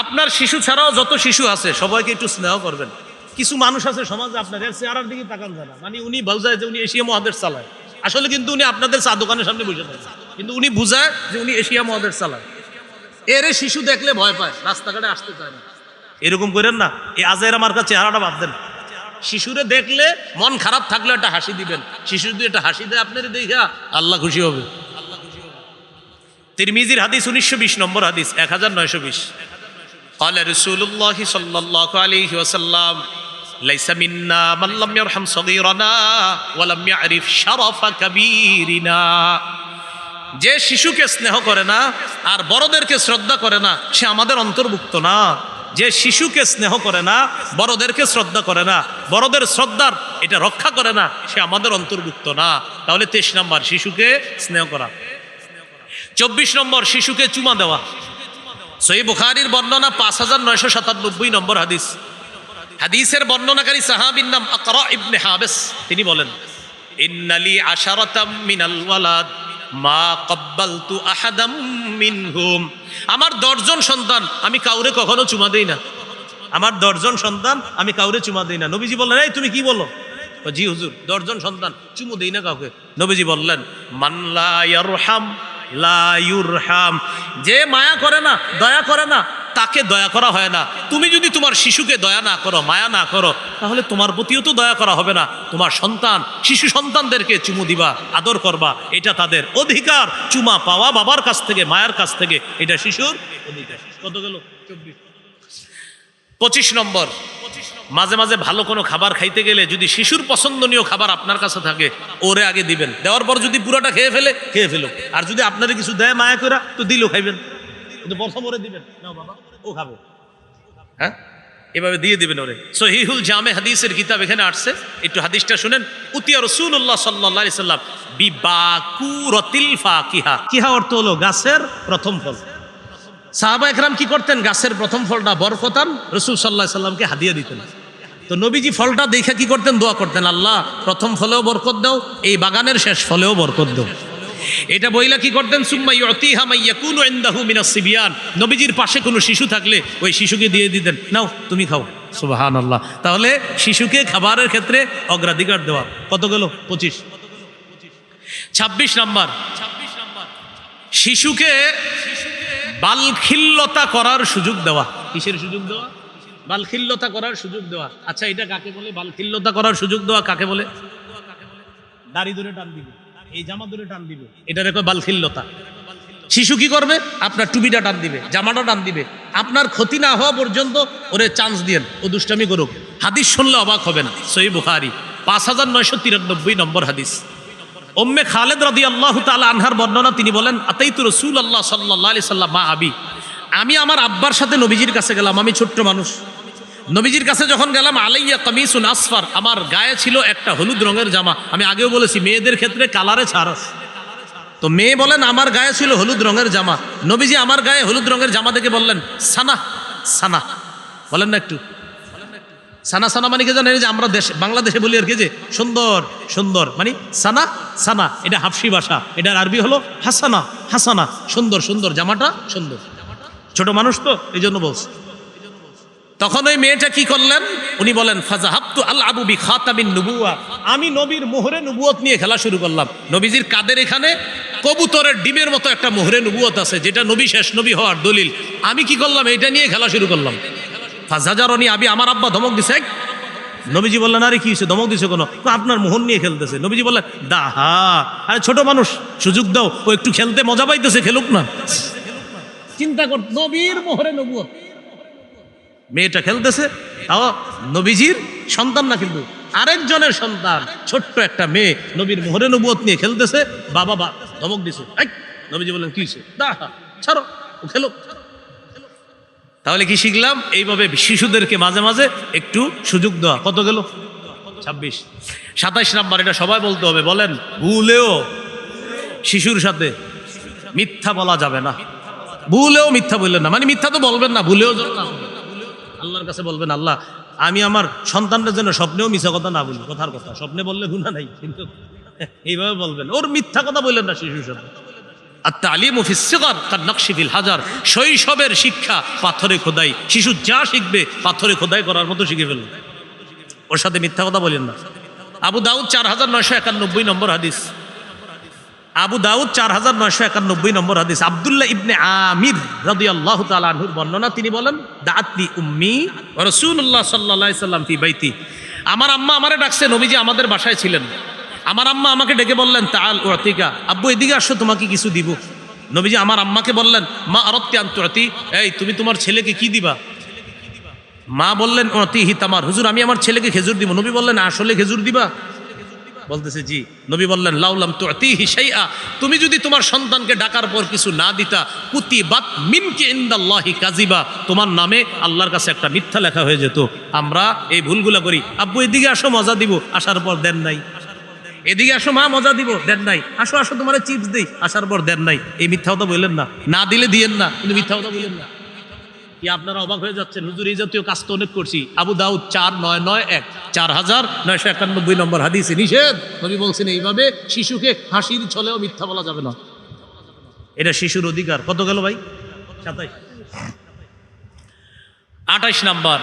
আপনার শিশু ছাড়াও যত শিশু আছে সবাইকে একটু স্নেহ করবেন। কিছু মানুষ আছে সমাজে, আপনার এর চেহারার দিকে তাকান যায় না, মানে উনি বোঝায় যে উনি এশিয়া মহাদেশ চালায়, আসলে কিন্তু উনি আপনাদের চা দোকানের সামনে বসে থাকেন, কিন্তু উনি বুঝায় যে উনি এশিয়া মহাদেশ চালায়। এরে শিশু দেখলে ভয় পায়, রাস্তাঘাটে আসতে চায় না। এরকম করেন না, এই আজেরা মার্কা চেহারাটা বাদ দেন। শিশুরে দেখলে মন খারাপ থাকলে একটা হাসি দিবেন, শিশু যদি একটা হাসি দেয় আপনার দেখা আল্লাহ খুশি হবে। তিরমিজির হাদিস 1920 নম্বর হাদিস, 1920। قال رسول الله صلى الله عليه وسلم ليس منا من لم يرحم صغيرنا ولم يعرف شرف كبيرنا। যে শিশুকে স্নেহ করে না আর বড়দেরকে শ্রদ্ধা করে না সে আমাদের অন্তর্ভুক্ত না। যে শিশুকে স্নেহ করে না, বড়দেরকে শ্রদ্ধা করে না, বড়দের শ্রদ্ধার এটা রক্ষা করে না, সে আমাদের অন্তর্ভুক্ত না। তাহলে 23 নম্বর, শিশুকে স্নেহ করা। 24 নম্বর, শিশুকে চুমা দেওয়া। সহিহ বুখারীর বর্ণনা 5997 নম্বর হাদিস। হাদিসের বর্ণনাকারী সাহাবীর নাম আকরা ইবনে হাবিস। তিনি বলেন, ইন্নালি আশারাতাম মিনাল ওয়ালাদ মা ক্বাব্বালতু আহাদাম মিনহুম। আমার 10 জন সন্তান, আমি কাউরে কখনো চুমা দেই না। আমার 10 জন সন্তান, আমি কাউরে চুমা দেই না। নবীজি বললেন, এই তুমি কি বলো? জি হুজুর, 10 জন সন্তান, চুমু দেই না কাউকে। নবীজি বললেন, মান লা ইয়ারহাম লা ইউরহাম। যে মায়া করে না, দয়া করে না, তাকে দয়া করা হয় না। তুমি যদি তোমার শিশুকে দয়া না করো, মায়া না করো, তাহলে তোমার প্রতিও তো দয়া করা হবে না। তোমার সন্তান, শিশু সন্তানদেরকে চুমু দিবা, আদর করবা, এটা তাদের অধিকার। চুমা পাওয়া বাবার কাছ থেকে, মায়ের কাছ থেকে, এটা শিশুর অধিকার। কত গেল? 25 নম্বর, মাঝে মাঝে ভালো কোনো খাবার খাইতে গেলে যদি শিশুর পছন্দনীয় খাবার আপনার কাছে থাকে, ওরে আগে দিবেন। দেওয়ার পর যদি পুরোটা খেয়ে ফেলো, আর যদি আপনারে কিছু দেয় মায়া করে তো দিলেও খাইবেন, কিন্তু প্রথম ওরে দিবেন, নাও বাবা ও খাবো, হ্যাঁ এভাবে দিয়ে দিবেন ওরে। সহিহুল জামে হাদিসের কিতাব এখানে আসছে, একটু হাদিসটা শুনেন। উতিয়া রাসূলুল্লাহ সাল্লাল্লাহু আলাইহি সাল্লাম বিবাকুরাতিল ফাকিহা। কিহা অর্থ হলো গাছের প্রথম ফল। সাহাবা একরাম কি করতেন? গাছের প্রথম ফলটা বরকতান রাসূল সাল্লাল্লাহু আলাইহি সাল্লামকে হাদিয়া দিতেন। তো নবীজি ফলটা দেখে কি করতেন? দোয়া করতেন, আল্লাহ প্রথম ফলেও বরকত দাও, এই বাগানের শেষ ফলেও বরকত দাও। এটা বইলা কি করতেন? সুম্মা ইউতিহা মান ইয়াকুনু ইনদাহু মিনাস সিবিয়ান। নবীজির পাশে কোনো শিশু থাকলে ওই শিশুকে দিয়ে দিতেন, নাও তুমি খাও। সুবহানাল্লাহ। তাহলে শিশুকে খাবারের ক্ষেত্রে অগ্রাধিকার দেওয়া। কত গেল? 25। 26 নাম্বার, শিশুকে বালখিল্যতা করার সুযোগ দেওয়া। কিসের সুযোগ দেওয়া? বালখিল্যতা করার সুযোগ দেওয়া। আচ্ছা, এটা কাকে বলে? বালখিল্যতা করার সুযোগ দেওয়া কাকে বলে? দাড়ি ধরে টান দিবে, এই জামা ধরে টান দিবে, এটা রেখে বালখিল্যতা। শিশু কি করবে? আপনার টুপিটা টান দিবে, জামাটা টান দিবে, আপনার ক্ষতি না হওয়া পর্যন্ত ওরে চান্স দিয়েন, ও দুষ্টামি করুক। হাদিস শুনলে অবাক হবেন, সহিহ বুখারী 5993 নম্বর হাদিস। উম্মে খালেদ রাদিয়াল্লাহু তাআলা আনহার বর্ণনা, তিনি বলেন, আতাইতু রাসূলুল্লাহ সাল্লাল্লাহু আলাইহি সাল্লাম মা আবি, আমি আমার আব্বার সাথে নবীজির কাছে গেলাম। আমি ছোট্ট মানুষ, নবীজির কাছে যখন গেলাম, আলাইয়া কামিসুন আসফার, আমার গায়ে ছিল একটা হলুদ রঙের জামা। আমি আগেও বলেছি মেয়েদের ক্ষেত্রে কালারে ছাড়, তো মেয়ে বলেন আমার গায়ে ছিল হলুদ রঙের জামা। নবীজি আমার গায়ে হলুদ রঙের জামা দেখে বললেন, সানা সানা, বলেন না একটু সানা সানা, মানে কি জানেন? যে আমরা বাংলাদেশে বলি আর কি, যে সুন্দর সুন্দর, মানে সানা সানা, এটা হাফসি ভাষা, এটার আরবি হলো হাসানা হাসানা, সুন্দর সুন্দর, জামাটা সুন্দর। ছোট মানুষ তো এই জন্য বলছে। তখন ওই মেয়েটা কি করলেন? উনি বলেন, ফাজাহাবতু আলআবু বিখাতামিন নুবুওয়া, আমি নবীর মোহরে নবুয়ত নিয়ে খেলা শুরু করলাম। নবীজির কাদের এখানে কবুতরের ডিমের মতো একটা মোহরে নবুয়ত আছে, যেটা নবী শেষ নবী হওয়ার দলিল। আমি কি করলাম? এটা নিয়ে খেলা শুরু করলাম। ফাজাজারনি আবি, আমার আব্বা ধমক দিছে। নবীজি বললেন, আরে কি হয়েছে, ধমক দিছে কোনো? আপনার মোহর নিয়ে খেলতেছে। নবীজি বললেন, দাহা, আরে ছোট মানুষ, সুযোগ দাও, ও একটু খেলতে মজা পাইতেছে, খেলুক না। চিন্তা কর, নবীর মোহরে নবুয়ত, মেয়েটা খেলতেছে, তাও নবীজির সন্তান না, কিন্তু আরেকজনের সন্তান, ছোট্ট একটা মেয়ে নবীর মোহরে নবুয়ত নিয়ে খেলতেছে। বাবা ধমক দিছে। নবীজি বললেন, কি হয়েছে? দাহা, ছাড়ো, ও খেলো। তাহলে কি শিখলাম? এইভাবে শিশুদেরকে মাঝে মাঝে একটু সুযোগ দেওয়া। কত গেল? 26। 27 নাম্বার, এটা সবাই বলতে হবে। বলেন, ভুলেও শিশুর সাথে মিথ্যা বলা যাবে না। ভুলেও মিথ্যা বললেন না, মানে মিথ্যা তো বলবেন না, ভুলেও না। আল্লাহর কাছে বলবেন, আল্লাহ আমি আমার সন্তানদের জন্য স্বপ্নেও মিথ্যা কথা না বলি। কথার কথা, স্বপ্নে বললে গুনাহ নাই, কিন্তু এইভাবে বলবেন। ওর মিথ্যা কথা বললেন না শিশুর সাথে। আত-তালিমু ফিস সিগর কান-নাকশি ফিল হাজার, শৈশবের শিক্ষা পাথরে খোদাই। শিশু যা শিখবে পাথরে খোদাই করার মতো শিখে ফেলবে, ওর সাথে মিথ্যা কথা বলেন না। আবু দাউদ 4991 নম্বর হাদিস। আবু দাউদ 4991 নম্বর হাদিস। আব্দুল্লাহ ইবনে আমির রাদিয়াল্লাহু তাআলা আনহুর বর্ণনা, তিনি বলেন, দাআতনি উম্মি ওয়া রাসূলুল্লাহ সাল্লাল্লাহু আলাইহি সাল্লাম ফি বাইতি, আমার আম্মা আমারে ডাকছে, নবীজি আমাদের বাসায় ছিলেন। আমার আম্মা আমাকে ডেকে বললেন, তাআল উতিকা, আব্বু এদিকে আসো, তোমাকে কিছু দিব। নবীজি আমার আম্মাকে বললেন, মা আরাদতি আন তুতি, এই তুমি তোমার ছেলেকে কি দিবা? মা বললেন, উতিহি তামার, হুজুর আমি আমার ছেলেকে খেজুর দিব। নবী বললেন, আসলে খেজুর দিবা? বলতেছে জি। নবী বললেন, লাউলাম তুতিহি শাইআ, তুমি যদি তোমার সন্তানকে ডাকার পর কিছু না দিতা, কুতিবাত মিনকি ইনদাল্লাহি কাযিবা, তোমার নামে আল্লাহর কাছে একটা মিথ্যা লেখা হয়ে যেত। আমরা এই ভুলগুলো করি। আব্বু এদিকে আসো, মজা দিব, আসার পর দেন নাই। এদিকে আসো মা, মজা দিব, দেন নাই। আসো আসো তোমার চিপস দিই, আসার পর দেন নাই। এই মিথ্যা কথা বললেন না, না দিলে দিয়েন না, কিন্তু মিথ্যা কথা বললেন না। কি আপনারা অবাক হয়ে যাচ্ছেন? হুজুর এই জাতীয় কাজ তো অনেক করছি। আবু দাউদ 4991, 4991 নম্বর হাদিসে নিষেধ। নবী বলছেন, এইভাবে শিশুকে হাসির ছলেও মিথ্যা বলা যাবে না, এটা শিশুর অধিকার। কত গেল ভাই? 27। 28 নাম্বার,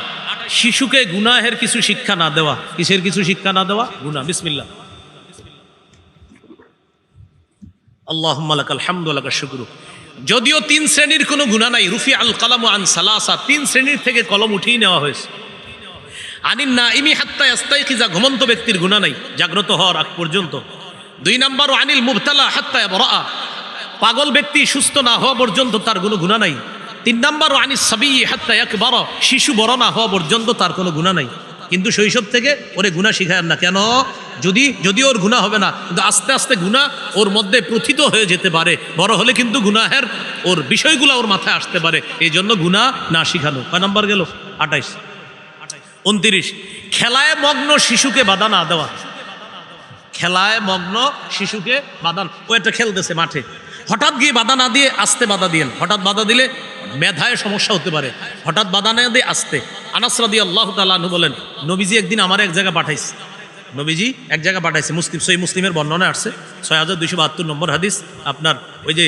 শিশুকে গুনাহের কিছু শিক্ষা না দেওয়া। কিসের কিছু শিক্ষা না দেওয়া? গুনাহ। বিসমিল্লাহ, আল্লাহুম্মা লাকাল হামদু ওয়া লাকাশ শুকরু। যদিও 3 শ্রেণীর কোনো গুনাহ নাই। রুফি আল কালামু আন সালাসা, 3 শ্রেণীর থেকে কলম উঠিয়ে নেওয়া হয়েছে। আনিন নাইমি হাত্তা ইস্তাইকিজা, ঘুমন্ত ব্যক্তির গুনাহ নাই জাগ্রত হওয়ার আগ পর্যন্ত। 2 নাম্বার, আনিল মুবতালা হাত্তা ইয়াবরা, পাগল ব্যক্তি সুস্থ না হওয়া পর্যন্ত তার কোনো গুনাহ নাই। 3 নাম্বার, আনিস সাবি হাত্তা ইয়াকবারা, শিশু বড় না হওয়া পর্যন্ত তার কোনো গুনাহ নাই। কিন্তু শৈশব থেকে ওরে গুনাহ শিখায়েন না। কেন? যদি ওর গুনাহ হবে না, কিন্তু আস্তে আস্তে গুনাহ ওর মধ্যে প্রথিত হয়ে যেতে পারে। বড় হলে কিন্তু গুনাহের ওর বিষয়গুলো ওর মাথায় আসতে পারে, এই জন্য গুনাহ না শিখানো। কয় নাম্বার গেল? 28। 29, খেলায় মগ্ন শিশুকে বাধা না দেওয়া। খেলায় মগ্ন শিশুকে বাধা, ও একটা খেলতেছে মাঠে, হঠাৎ গিয়ে বাধা না দিয়ে আস্তে বাধা দিলেন। হঠাৎ বাধা দিলে মেধায় সমস্যা হতে পারে, হঠাৎ বাধা না দিয়ে আস্তে। আনাস রাদিয়াল্লাহু তাআলা আনহু বলেন, নবীজি একদিন আমার এক জায়গায় পাঠাইছে। নবীজি এক জায়গায় পাঠাইছে। সহিহ মুসলিমের বর্ণনা আসছে, 6272 নম্বর হাদিস। আপনার ওই যে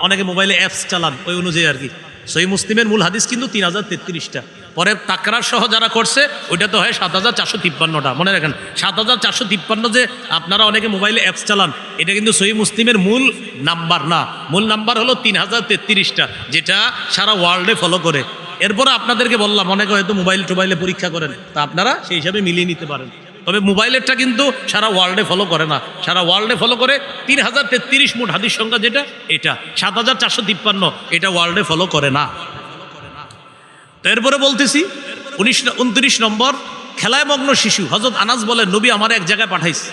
অনেকে মোবাইলে অ্যাপস চালান, ওই অনুযায়ী আর কি। সহিহ মুসলিমের মূল হাদিস কিন্তু 3033টা, পরে তাকরার সহ যারা করছে ওইটা তো হয় 7453টা। মনে রাখেন, 7453 যে আপনারা অনেকে মোবাইলে অ্যাপস চালান, এটা কিন্তু সহিহ মুসলিমের মূল নাম্বার না। মূল নাম্বার হলো 3033টা, যেটা সারা ওয়ার্ল্ডে ফলো করে। এরপরে আপনাদেরকে বললাম, অনেকে হয়তো মোবাইলে পরীক্ষা করেন, তা আপনারা সেই হিসাবে মিলিয়ে নিতে পারেন। তবে মোবাইলেরটা কিন্তু সারা ওয়ার্ল্ডে ফলো করে না, সারা ওয়ার্ল্ডে ফলো করে 3033 মোট হাদিস সংখ্যা যেটা, এটা 7453, এটা ওয়ার্ল্ডে ফলো করে না। তো এরপরে বলতেছি 29 নম্বর, খেলায় মগ্ন শিশু। হযরত আনাস বলেন, নবী আমার এক জায়গায় পাঠাইছে,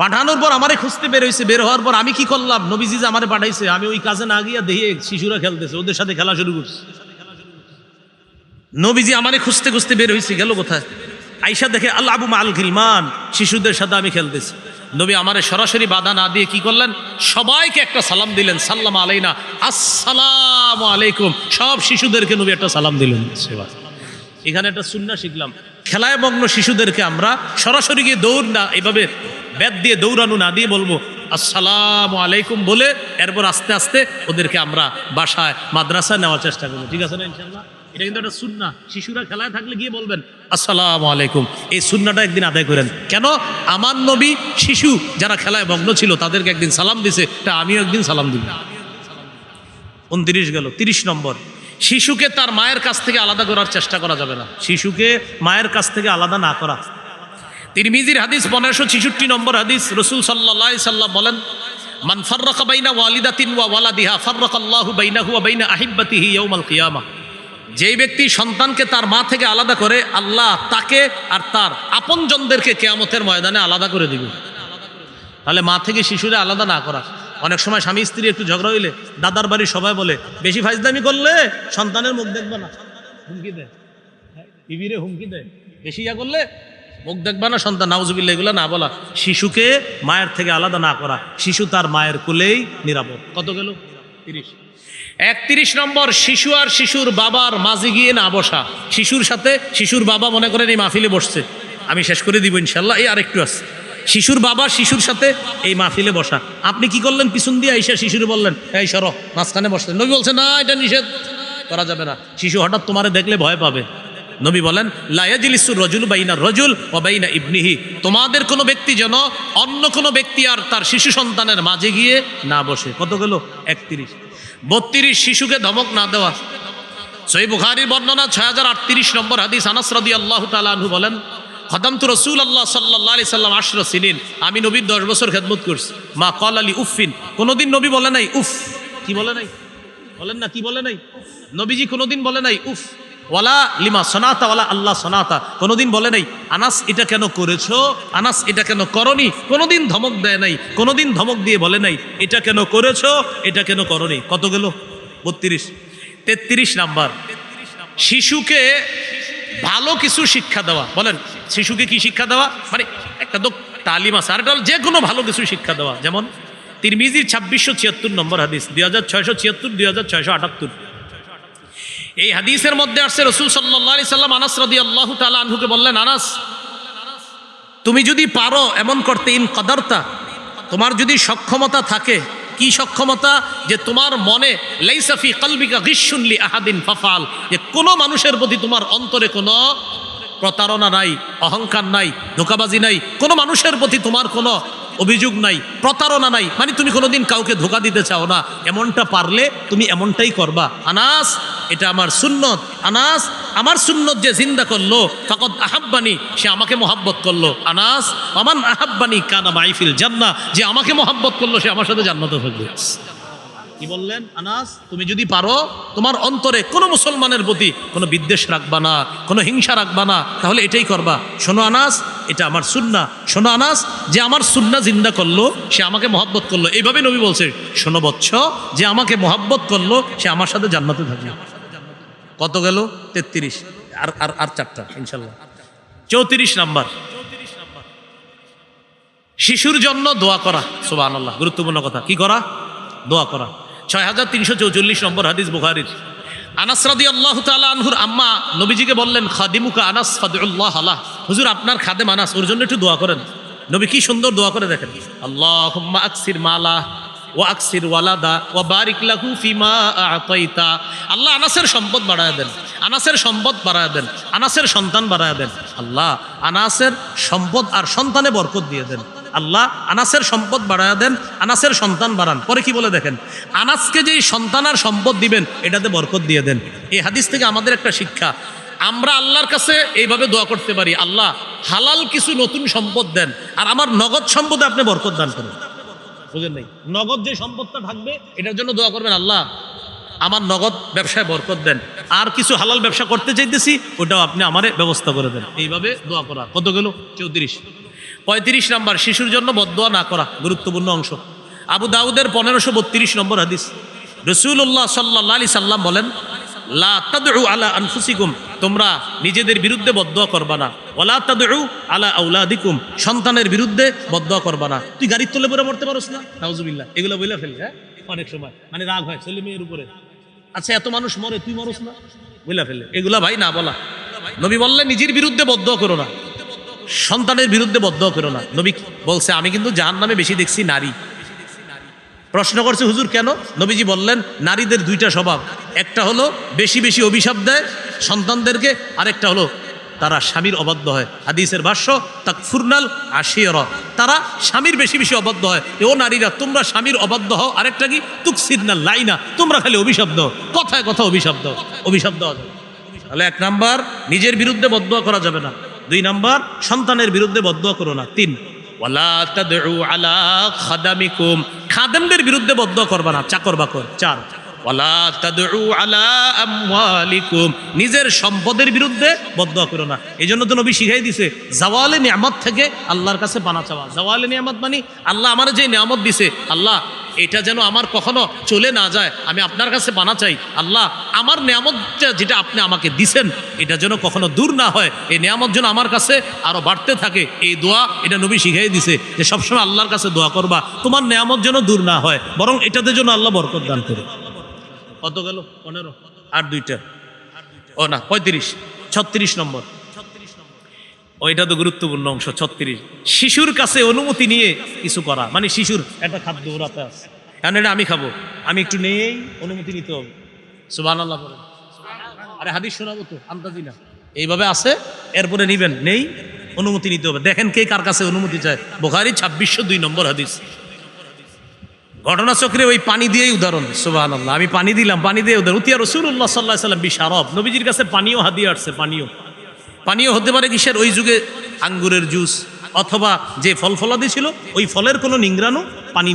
পাঠানোর পর আমারে খুঁজতে বের হয়েছে, বের হওয়ার পর আমি কি করলাম, নবীজি যে আমারে পাঠাইছে আমি ওই কাজে না গিয়া দেখি শিশুরা খেলতেছে, ওদের সাথে খেলা শুরু করছে। নবীজি আমারে খুঁজতে খুঁজতে বের হয়েছে, গেল কোথায়? আইসা দেখে আল্লাহ আবু মাল খিলমান, শিশুদের সাথে আমি খেলতেছি। নবী আমারে সরাসরি বাধা না দিয়ে কি করলেন, সবাইকে একটা সালাম দিলেন, সাল্লাম আলাইনা, আসসালামু আলাইকুম, সব শিশুদেরকে নবী একটা সালাম দিলেন। এখানে একটা সুন্নাহ শিখলাম, খেলায় মগ্ন শিশুদেরকে আমরা সরাসরি গিয়ে দৌড় না, এভাবে ব্যাট দিয়ে দৌড়ানো না দিয়ে বলবো আসসালামু আলাইকুম বলে এরপর আস্তে আস্তে ওদেরকে আমরা বাসায় মাদ্রাসায় নেওয়ার চেষ্টা করবো। ঠিক আছে না ইনশাআল্লাহ? এটা কিন্তু একটা সুন্নাহ। শিশুরা খেলায় থাকলে গিয়ে বলবেন আসসালামু আলাইকুম, এই সুন্নাহটা একদিন আদায় করেন। কেন? আমার নবী শিশু যারা খেলায় মগ্ন ছিল তাদেরকে একদিন সালাম দিছে, তা আমিও একদিন সালাম দিব। 29 গেল। 30 নম্বর, শিশুকে তার মায়ের কাছ থেকে আলাদা করার চেষ্টা করা যাবে না, শিশুকে মায়ের কাছ থেকে আলাদা না করা। তিরমিজির হাদিস 1566 নম্বর হাদিস, রাসূল সাল্লাল্লাহু আলাইহি সাল্লাম বলেন, মান ফাররাকা বাইনা ওয়ালিদাতিন ওয়া ওয়ালাদিহা ফাররাকাল্লাহু বাইনাহু ওয়া বাইনা আহিব্বাতিহি ইয়াউমাল কিয়ামাহ। যেই ব্যক্তি সন্তানকে তার মা থেকে আলাদা করে, আল্লাহ তাকে আর তার আপনজনদেরকে কিয়ামতের ময়দানে আলাদা করে দিবে। তাহলে মা থেকে শিশুরা আলাদা না করা। অনেক সময় স্বামী স্ত্রী একটু ঝগড়া হইলে দাদার বাড়ির সবাই বলে, বেশি ফাইজলামি করলে সন্তানের মুখ দেখবে না, হুমকি দেয়, বিবিরে হুমকি দেয়, বেশি ইয়া করলে মুখ দেখবে না সন্তান, নাউজুবিল্লাহ, এগুলো না বলা। শিশুকে মায়ের থেকে আলাদা না করা, শিশু তার মায়ের কোলেই নিরাপদ। কত গেল? 30। 31 নম্বর, শিশু আর শিশুর বাবার মাঝে গিয়ে না বসা। শিশুর সাথে শিশুর বাবা মনে করেন এই মাহফিলে বসছে, আমি শেষ করে দিব ইনশাল্লাহ, এই আরেকটু আছে। শিশুর বাবা শিশুর সাথে এই মাহফিলে বসা, আপনি কি করলেন, পিছন দিয়ে আইসা শিশুরে বললেন এই সরো, মাঝখানে বসলেন। নবী বলছে না, এটা নিষেধ করা যাবে না। শিশু হঠাৎ তোমারে দেখলে ভয় পাবে। নবী বলেন, লা ইয়াজলিসুর রাজুলু বাইনা রাজুল ওয়া বাইনা ইবনিহি, তোমাদের কোনো ব্যক্তি যেন অন্য কোনো ব্যক্তি আর তার শিশু সন্তানের মাঝে গিয়ে না বসে। কত গেল? 31। 32, শিশুকে ধমক না দেওয়া। সহিহ বুখারীর বর্ণনা 6038 নম্বর হাদিস, আনাস রাদিয়াল্লাহু তাআলা আনহু বলেন, খাদামতু রাসূলুল্লাহ সাল্লাল্লাহু আলাইহি সাল্লাম 10 সিনিন, আমি নবীর 10 বছর খেদমত করছি। মা ক্বালা লি উফিন, কোনোদিন নবী বলে নাই উফ। কি বলে নাই? বলেন না, কি বলে নাই? নবীজি কোনোদিন বলে নাই উফ। ওয়ালা লিমা সনাতা ওয়ালা আল্লাহ সনাতা, কোনোদিন বলে নাই আনাস এটা কেন করেছো, আনাস এটা কেন করনি। কোনোদিন ধমক দেয় নাই, কোনোদিন ধমক দিয়ে বলে নাই এটা কেন করেছো, এটা কেন করনি। কত গেল? 32। 33 নাম্বার, শিশুকে ভালো কিছু শিক্ষা দেওয়া। বলেন, শিশুকে কি শিক্ষা দেওয়া? মানে একটা তো তালিম আছে, আর এটা যে কোনো ভালো কিছু শিক্ষা দেওয়া। যেমন তিরমিজির 2676 নম্বর হাদিস, 2676, 2678। এই হাদিসের মধ্যে আসছে, রাসূল সাল্লাল্লাহু আলাইহি সাল্লাম আনাস রাদিয়াল্লাহু তাআলা আনহুকে বললেন, আনাস তুমি যদি পারো এমন করতে, ইন কাদারতা, তোমার যদি সক্ষমতা থাকে। কি সক্ষমতা? যে তোমার মনে লাইসা ফি কলবিকা গিশুন লি আহাদিন ফাফাল, যে কোনো মানুষের প্রতি তোমার অন্তরে কোনো প্রতারণা নাই, অহংকার নাই, ধোঁকাবাজি নাই, কোনো মানুষের প্রতি তোমার কোনো অভিযোগ নাই, প্রতারণা নাই, মানে তুমি কোনোদিন কাউকে ধোঁকা দিতে চাও না। এমনটা পারলে তুমি এমনটাই করবা। আনাস এটা আমার সুন্নত, আনাস আমার সুন্নত যে জিন্দা করলো, ফাকাদ আহাব্বানি, সে আমাকে মহাব্বত করলো। আনাস আমান আহাব্বানি কানা মাই ফিল জান্নাহ, যে আমাকে মহাব্বত করলো সে আমার সাথে জান্নাতে থাকবে। কি বললেন? আনাস তুমি যদি পারো তোমার অন্তরে কোনো মুসলমানের প্রতি কোনো বিদ্বেষ রাখবা না, কোনো হিংসা রাখবা না, তাহলে এটাই করবা। শোনো আনাস, এটা আমার সুন্নাহ। শোনো আনাস, যে আমার সুন্নাহ জিন্দা করলো সে আমাকে মহাব্বত করলো। এইভাবে নবী বলছে, শোনো বৎস, যে আমাকে মহাব্বত করলো সে আমার সাথে জান্নাতে থাকবে। কত গেল? 33। আর আর আর 4টা ইনশাল্লাহ। 34 নাম্বার, শিশুর জন্য দোয়া করা। সুবহানাল্লাহ, গুরুত্বপূর্ণ কথা। কি করা? দোয়া করা। 6344 নম্বর হাদিস বুখারীর। আনাস রাদিয়াল্লাহু তাআলা আনহুর আম্মা নবীজিকে বললেন, খাদিমুকা আনাস ফাদউল্লাহ আলাহ, হুজুর আপনার খাদেম আনাস, ওর জন্য একটু দোয়া করেন। নবী কি সুন্দর দোয়া করে দেখেন, আল্লাহুম্মা আকসির মালা ওয়া আকসির ওয়ালাদা ওয়া বারিক লাহু ফিমা আতাইতা। আল্লাহ আনাসের সম্পদ বাড়ায় দেন, আনাসের সম্পদ বাড়ায় দেন, আনাসের সন্তান বাড়ায় দেন। আল্লাহ আনাসের সম্পদ আর সন্তানে বরকত দিয়ে দেন। আল্লাহ আনাসের সম্পদ বাড়ায় দেন, আনাসের সন্তান বাড়ান। পরে কি বলে দেখেন, আনাসকে যেই সন্তান আর সম্পদ দিবেন এটাতে বরকত দিয়ে দেন। এই হাদিস থেকে আমাদের একটা শিক্ষা, আমরা আল্লাহর কাছে এইভাবে দোয়া করতে পারি, আল্লাহ হালাল কিছু নতুন সম্পদ দেন, আর আমার নগদ সম্পদে আপনি বরকত দান করেন। বুঝেন নাই? নগদ যে সম্পদটা থাকবে এটার জন্য দোয়া করবেন, আল্লাহ আমার নগদ ব্যবসায় বরকত দেন, আর কিছু হালাল ব্যবসা করতে চাইতেছি ওটাও আপনি আমারে ব্যবস্থা করে দেন। এইভাবে দোয়া করা। কত গেল? 34। 35 নাম্বার, শিশুর জন্য বদদোয়া না করা, গুরুত্বপূর্ণ অংশ। আবু দাউদের 1532 নম্বর হাদিস। রাসূলুল্লাহ সাল্লাল্লাহু আলাইহি সাল্লাম বলেন, লা তাদউ আলা আনফুসিকুম, তোমরা নিজেদের বিরুদ্ধে বদদোয়া করবা না। ওয়ালা তাদউ আলা আওলাদিকুম, সন্তানের বিরুদ্ধে বদদোয়া করবা না। তুই গাড়ির তলে পড়ে মরতে পারোস না, নাউজুবিল্লাহ, এগুলো বইলা ফেলে। হ্যাঁ, অনেক সময় মানে রাগ হয় ছেলে মেয়ের উপরে, আচ্ছা এত মানুষ মরে তুই মরস না, বইলা ফেলে। এগুলা ভাই না বলা। নবী বললেন নিজের বিরুদ্ধে বদদোয়া করো না, সন্তানের বিরুদ্ধে বদদোয়া করো না। নবী বলছে আমি কিন্তু জাহান্নামে বেশি দেখছি নারী। প্রশ্ন করছে হুজুর কেন? নবীজি বললেন নারীদের দুইটা স্বভাব, একটা হলো বেশি বেশি অভিশাপ দেয় সন্তানদেরকে, আরেকটা হলো তারা স্বামীর অবাধ্য হয়। হাদিসের ভাষ্য তাকফুরনাল আশিরা, তারা স্বামীর বেশি বেশি অবাধ্য হয়। ও নারীরা তোমরা স্বামীর অবাধ্য হও, আরেকটা কি তুকসিদনাল লাইনা, তোমরা খালি অভিশাপ দাও, কথায় কথা অভিশাপ দাও, অভিশাপ দেওয়া যাবে। তাহলে 1 নাম্বার নিজের বিরুদ্ধে বদদোয়া করা যাবে না। 2 নাম্বার সন্তানের বিরুদ্ধে বদদোয়া করো না। 3 ওয়ালা তাদউ আলা খাদামিকুম, খাদেমদের বিরুদ্ধে বদদোয়া করবা না, চাকর বাকর। 4 ওয়ালা তাদউ আলা আমওয়ালিকুম, নিজের সম্পদের বিরুদ্ধে বদদোয়া করো না। এই জন্য তো নবী শিখাই দিছে জাওয়ালে নিয়ামত থেকে আল্লাহর কাছে পানা চাওয়া। জাওয়ালে নিয়ামত মানে আল্লাহ আমার যে নিয়ামত দিছে, আল্লাহ এটা যেন আমার কখনো চলে না যায়, আমি আপনার কাছে পানা চাই। আল্লাহ আমার নিয়ামত যেটা আপনি আমাকে দিছেন এটা যেন কখনো দূর না হয়, এই নিয়ামত যেন আমার কাছে আরো বাড়তে থাকে। এই দোয়া এটা নবী শিখাই দিছে যে সবসময় আল্লাহর কাছে দোয়া করবা, তোমার নিয়ামত যেন দূর না হয়, বরং এটাতে যেন আল্লাহ বরকত দান করে। কত গেল? 15। আর 2টা, ও না 35। 36 নম্বর, ওইটা তো গুরুত্বপূর্ণ অংশ। 36 শিশুর কাছে অনুমতি নিয়ে কিছু করা, মানে শিশুর একটা খাদ্য ওরাতে আছে, কারণ এটা আমি খাবো, আমি একটু নেই, অনুমতি নিতে হবে। সুবহানাল্লাহ বলেন। আরে হাদিস শোনাবো তো, আন্দাজি না, এইভাবে আছে, এরপরে নিবেন, নেই, অনুমতি নিতে হবে। দেখেন কে কার কাছে অনুমতি চায়। বুখারী 2602 নম্বর হাদিস। ঘটনাচক্রে ওই পানি দিয়েই উদাহরণ। সুবহানাল্লাহ, আমি পানি দিলাম, পানি দিয়ে উদাহরণ। উতিয়া রাসূলুল্লাহ সাল্লাল্লাহু আলাইহি ওয়াসাল্লাম বিশারব, নবীজির কাছে পানিও হাদিয়া আসছে। পানীয় হতে পারে কিসের? ওই যুগে আঙ্গুরের জুস, অথবা যে ফল ফলাদি ছিল ওই ফলের কোনো নিংরানো পানি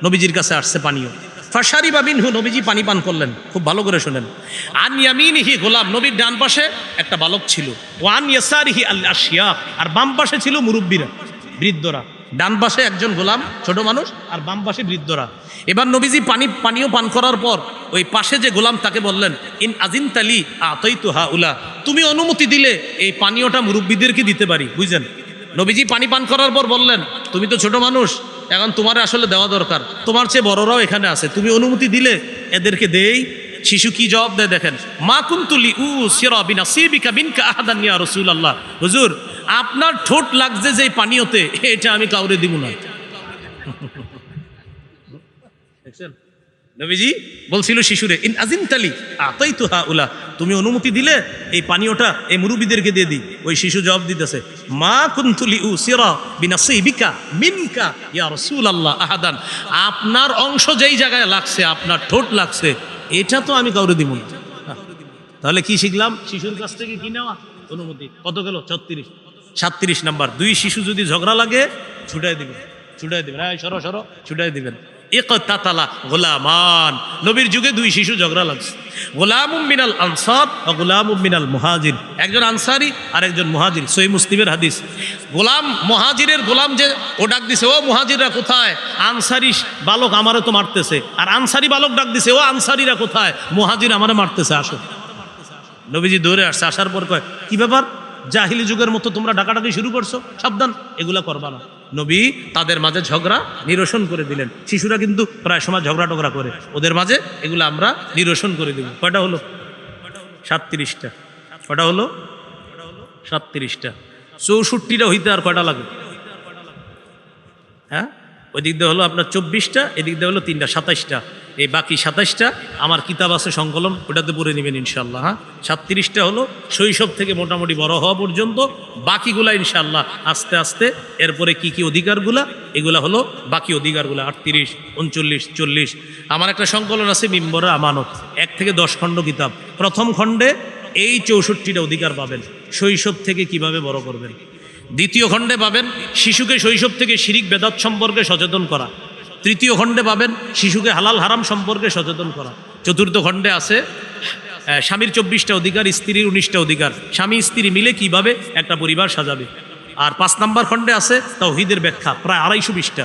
নবীজির কাছে আসছে পানীয়। ফাশারিবা মিনহু, নবীজি পানি পান করলেন। খুব ভালো করে শোনেন। আন ইয়ামিনিহি গোলাম, নবীর ডান পাশে একটা বালক ছিল। ওয়ান ইয়াসারিহি আল আশিয়াক, আর বাম পাশে ছিল মুরব্বীরা, বৃদ্ধরা। ডান পাশে একজন গোলাম ছোট মানুষ, আর বাম পাশে বৃদ্ধরা। এবার নবীজি পানীয় পান করার পর ওই পাশে যে গোলাম তাকে বললেন, ইন আজিনতালি আতাইতু হাউলা, তুমি অনুমতি দিলে এই পানীয়টা মুরব্বীদেরকে দিতে পারি। বুঝলেন? নবীজি পানি পান করার পর বললেন, তুমি তো ছোট মানুষ, এখন তোমার আসলে দেওয়া দরকার, তোমার চেয়ে বড়রাও এখানে আছে, তুমি অনুমতি দিলে এদেরকে দেই। শিশু কি জবাব দেয় দেখেন, মা কুনতুলি উসিরা বিনাসিবিকা মিনকা আহাদান ইয়া রাসূলুল্লাহ, হুজুর আপনার ঠোঁট লাগছে যে পানীয়তে, এটা আমি কাউরে দিব না। দেখছেন? নবীজি বলছিল শিশুরে, ইন আজিনতালি আতাইতু হাউলা, তুমি অনুমতি দিলে এই পানীয়টা এই মুরব্বীদেরকে দিয়ে দিই। ওই শিশু জবাব দিতেছে, মা কুনতুলি উসিরা বিনাসিবিকা মিনকা ইয়া রাসূলুল্লাহ আহাদান, আপনার অংশ যেই জায়গায় লাগছে, আপনার ঠোঁট লাগছে, এটা তো আমি কাউরে দিব না। তাহলে কি শিখলাম? শিশুর কাছ থেকে কি নেওয়া? অনুমতি। কত গেল? 36। 37 নাম্বার, 2 শিশু যদি ঝগড়া লাগে ছুটাই দিবেন, সরো ছুটাই দিবেন। ইকতাতালা গোলামান, নবীর যুগে 2 শিশু ঝগড়া লাগছে। গোলামুম মিনাল আনসার ওয়া গোলামুম মিনাল মুহাজির, একজন আনসারি আর একজন মুহাজির। সহিহ মুসলিমের হাদিস। গোলাম, মুহাজিরের গোলাম যে ও ডাক দিছে, ও মুহাজিররা কোথায়? আনসারি বালক আমারে তো মারতেছে। আর আনসারি বালক ডাক দিছে, ও আনসারিরা কোথায়? মুহাজির আমারে মারতেছে, আসো। নবীজি দৌড়ে আসছে, আসার পর কয়, কি ব্যাপার? জাহিলি যুগের মতো তোমরা ডাকাডাকি শুরু করছো, সাবধান, এগুলা করবা না। নবী তাদের মাঝে ঝগড়া নিরসন করে দিলেন। শিশুরা কিন্তু প্রায় সময় ঝগড়া টগড়া করে, ওদের মাঝে এগুলো আমরা নিরসন করে দিব। কয়টা হলো? 37টা। কয়টা হলো? 37টা। 64টা হইতে আর কয়টা লাগে? হ্যাঁ, ওই দিক দিয়ে হলো আপনার 24টা, এদিক দিয়ে হলো 3টা, 27টা। এই বাকি 27টা আমার কিতাব আছে সংকলন, ওটাতে পড়ে নেবেন ইনশাল্লাহ। হ্যাঁ, 37টা হলো শৈশব থেকে মোটামুটি বড় হওয়া পর্যন্ত, বাকিগুলা ইনশাল্লাহ আস্তে আস্তে। এরপরে কি কি অধিকারগুলা, এগুলা হলো বাকি অধিকারগুলা, 38, 39, 40। আমার একটা সংকলন আছে মিম্বরের আমানত, 1 থেকে 10 খণ্ড কিতাব। প্রথম খণ্ডে এই 64টা অধিকার পাবেন। শৈশব থেকে কিভাবে বড় করবেন। দ্বিতীয় খণ্ডে পাবেন শিশুকে শৈশব থেকে শিরিক বেদাত সম্পর্কে সচেতন করা। তৃতীয় খণ্ডে পাবেন শিশুকে হালাল হারাম সম্পর্কে সচেতন করা। চতুর্থ খণ্ডে আছে স্বামীর 24টা অধিকার, স্ত্রীর 19টা অধিকার, স্বামী স্ত্রী মিলে কিভাবে একটা পরিবার সাজাবে। আর 5 নম্বর খণ্ডে আছে তাওহীদের ব্যাখ্যা, প্রায় 250 পৃষ্ঠা।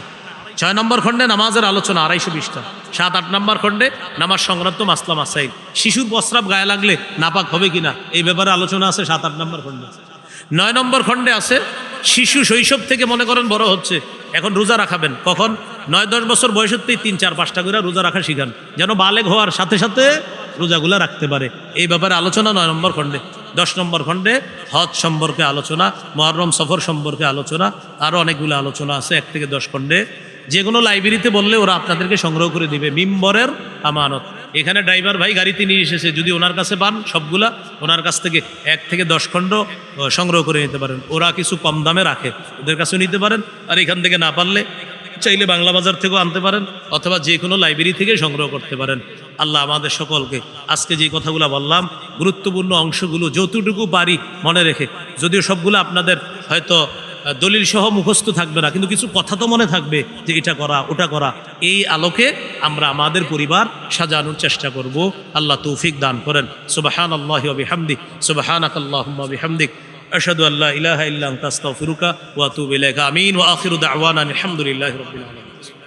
6 নম্বর খণ্ডে নামাজের আলোচনা, 250 পৃষ্ঠা। 7-8 নম্বর খণ্ডে নামাজ সংক্রান্ত মাসলা মাসাইল, শিশুর প্রস্রাব গায়ে লাগলে নাপাক হবে কিনা এই ব্যাপারে আলোচনা আছে 7-8 নম্বর খণ্ডে। 9 নম্বর খণ্ডে আছে শিশু শৈশব থেকে মনে করেন বড় হচ্ছে, এখন রোজা রাখাবেন কখন, 9-10 বছর বয়সেই 3-4-5টা করে রোজা রাখা শিখান, যেন বালেগ হওয়ার সাথে সাথে রোজাগুলা রাখতে পারে। এই ব্যাপারে আলোচনা 9 নম্বর খণ্ডে। 10 নম্বর খণ্ডে হজ সম্পর্কে আলোচনা, মুহররম সফর সম্পর্কে আলোচনা, আরও অনেকগুলো আলোচনা আছে 1 থেকে 10 খণ্ডে। যে কোনো লাইব্রেরিতে বললে ওরা আপনাদেরকে সংগ্রহ করে দিবে। মিম্বরের আমানত, এখানে ড্রাইভার ভাই গাড়িতে নিয়ে এসেছে, যদি ওনার কাছে পান সবগুলা ওনার কাছ থেকে 1 থেকে 10 খণ্ড সংগ্রহ করে নিতে পারেন। ওরা কিছু কম দামে রাখে, ওদের কাছেও নিতে পারেন। আর এখান থেকে না পারলে চাইলে বাংলা বাজার থেকেও আনতে পারেন, অথবা যে কোনো লাইব্রেরি থেকে সংগ্রহ করতে পারেন। আল্লাহ আমাদের সকলকে আজকে যে কথাগুলো বললাম গুরুত্বপূর্ণ অংশগুলো যতটুকু পারি মনে রেখে, যদিও সবগুলো আপনাদের হয়তো দলিল সহ মুখস্থ থাকবে না, কিন্তু কিছু কথা তো মনে থাকবে যে এটা করা ওটা করা, এই আলোকে আমরা আমাদের পরিবার সাজানোর চেষ্টা করব। আল্লাহ তৌফিক দান করেন। সুবহানাল্লাহি ওয়া বিহামদিহি, সুবহানাকাল্লাহুম্মা ওয়া বিহামদিক, আশহাদু আল্লা ইলাহা ইল্লা আনতা আস্তাগফিরুকা ওয়া আতুবু ইলাইকা। আমিন। ওয়া আখিরু দাওয়ানা আলহামদুলিল্লাহি রাব্বিল আলামিন।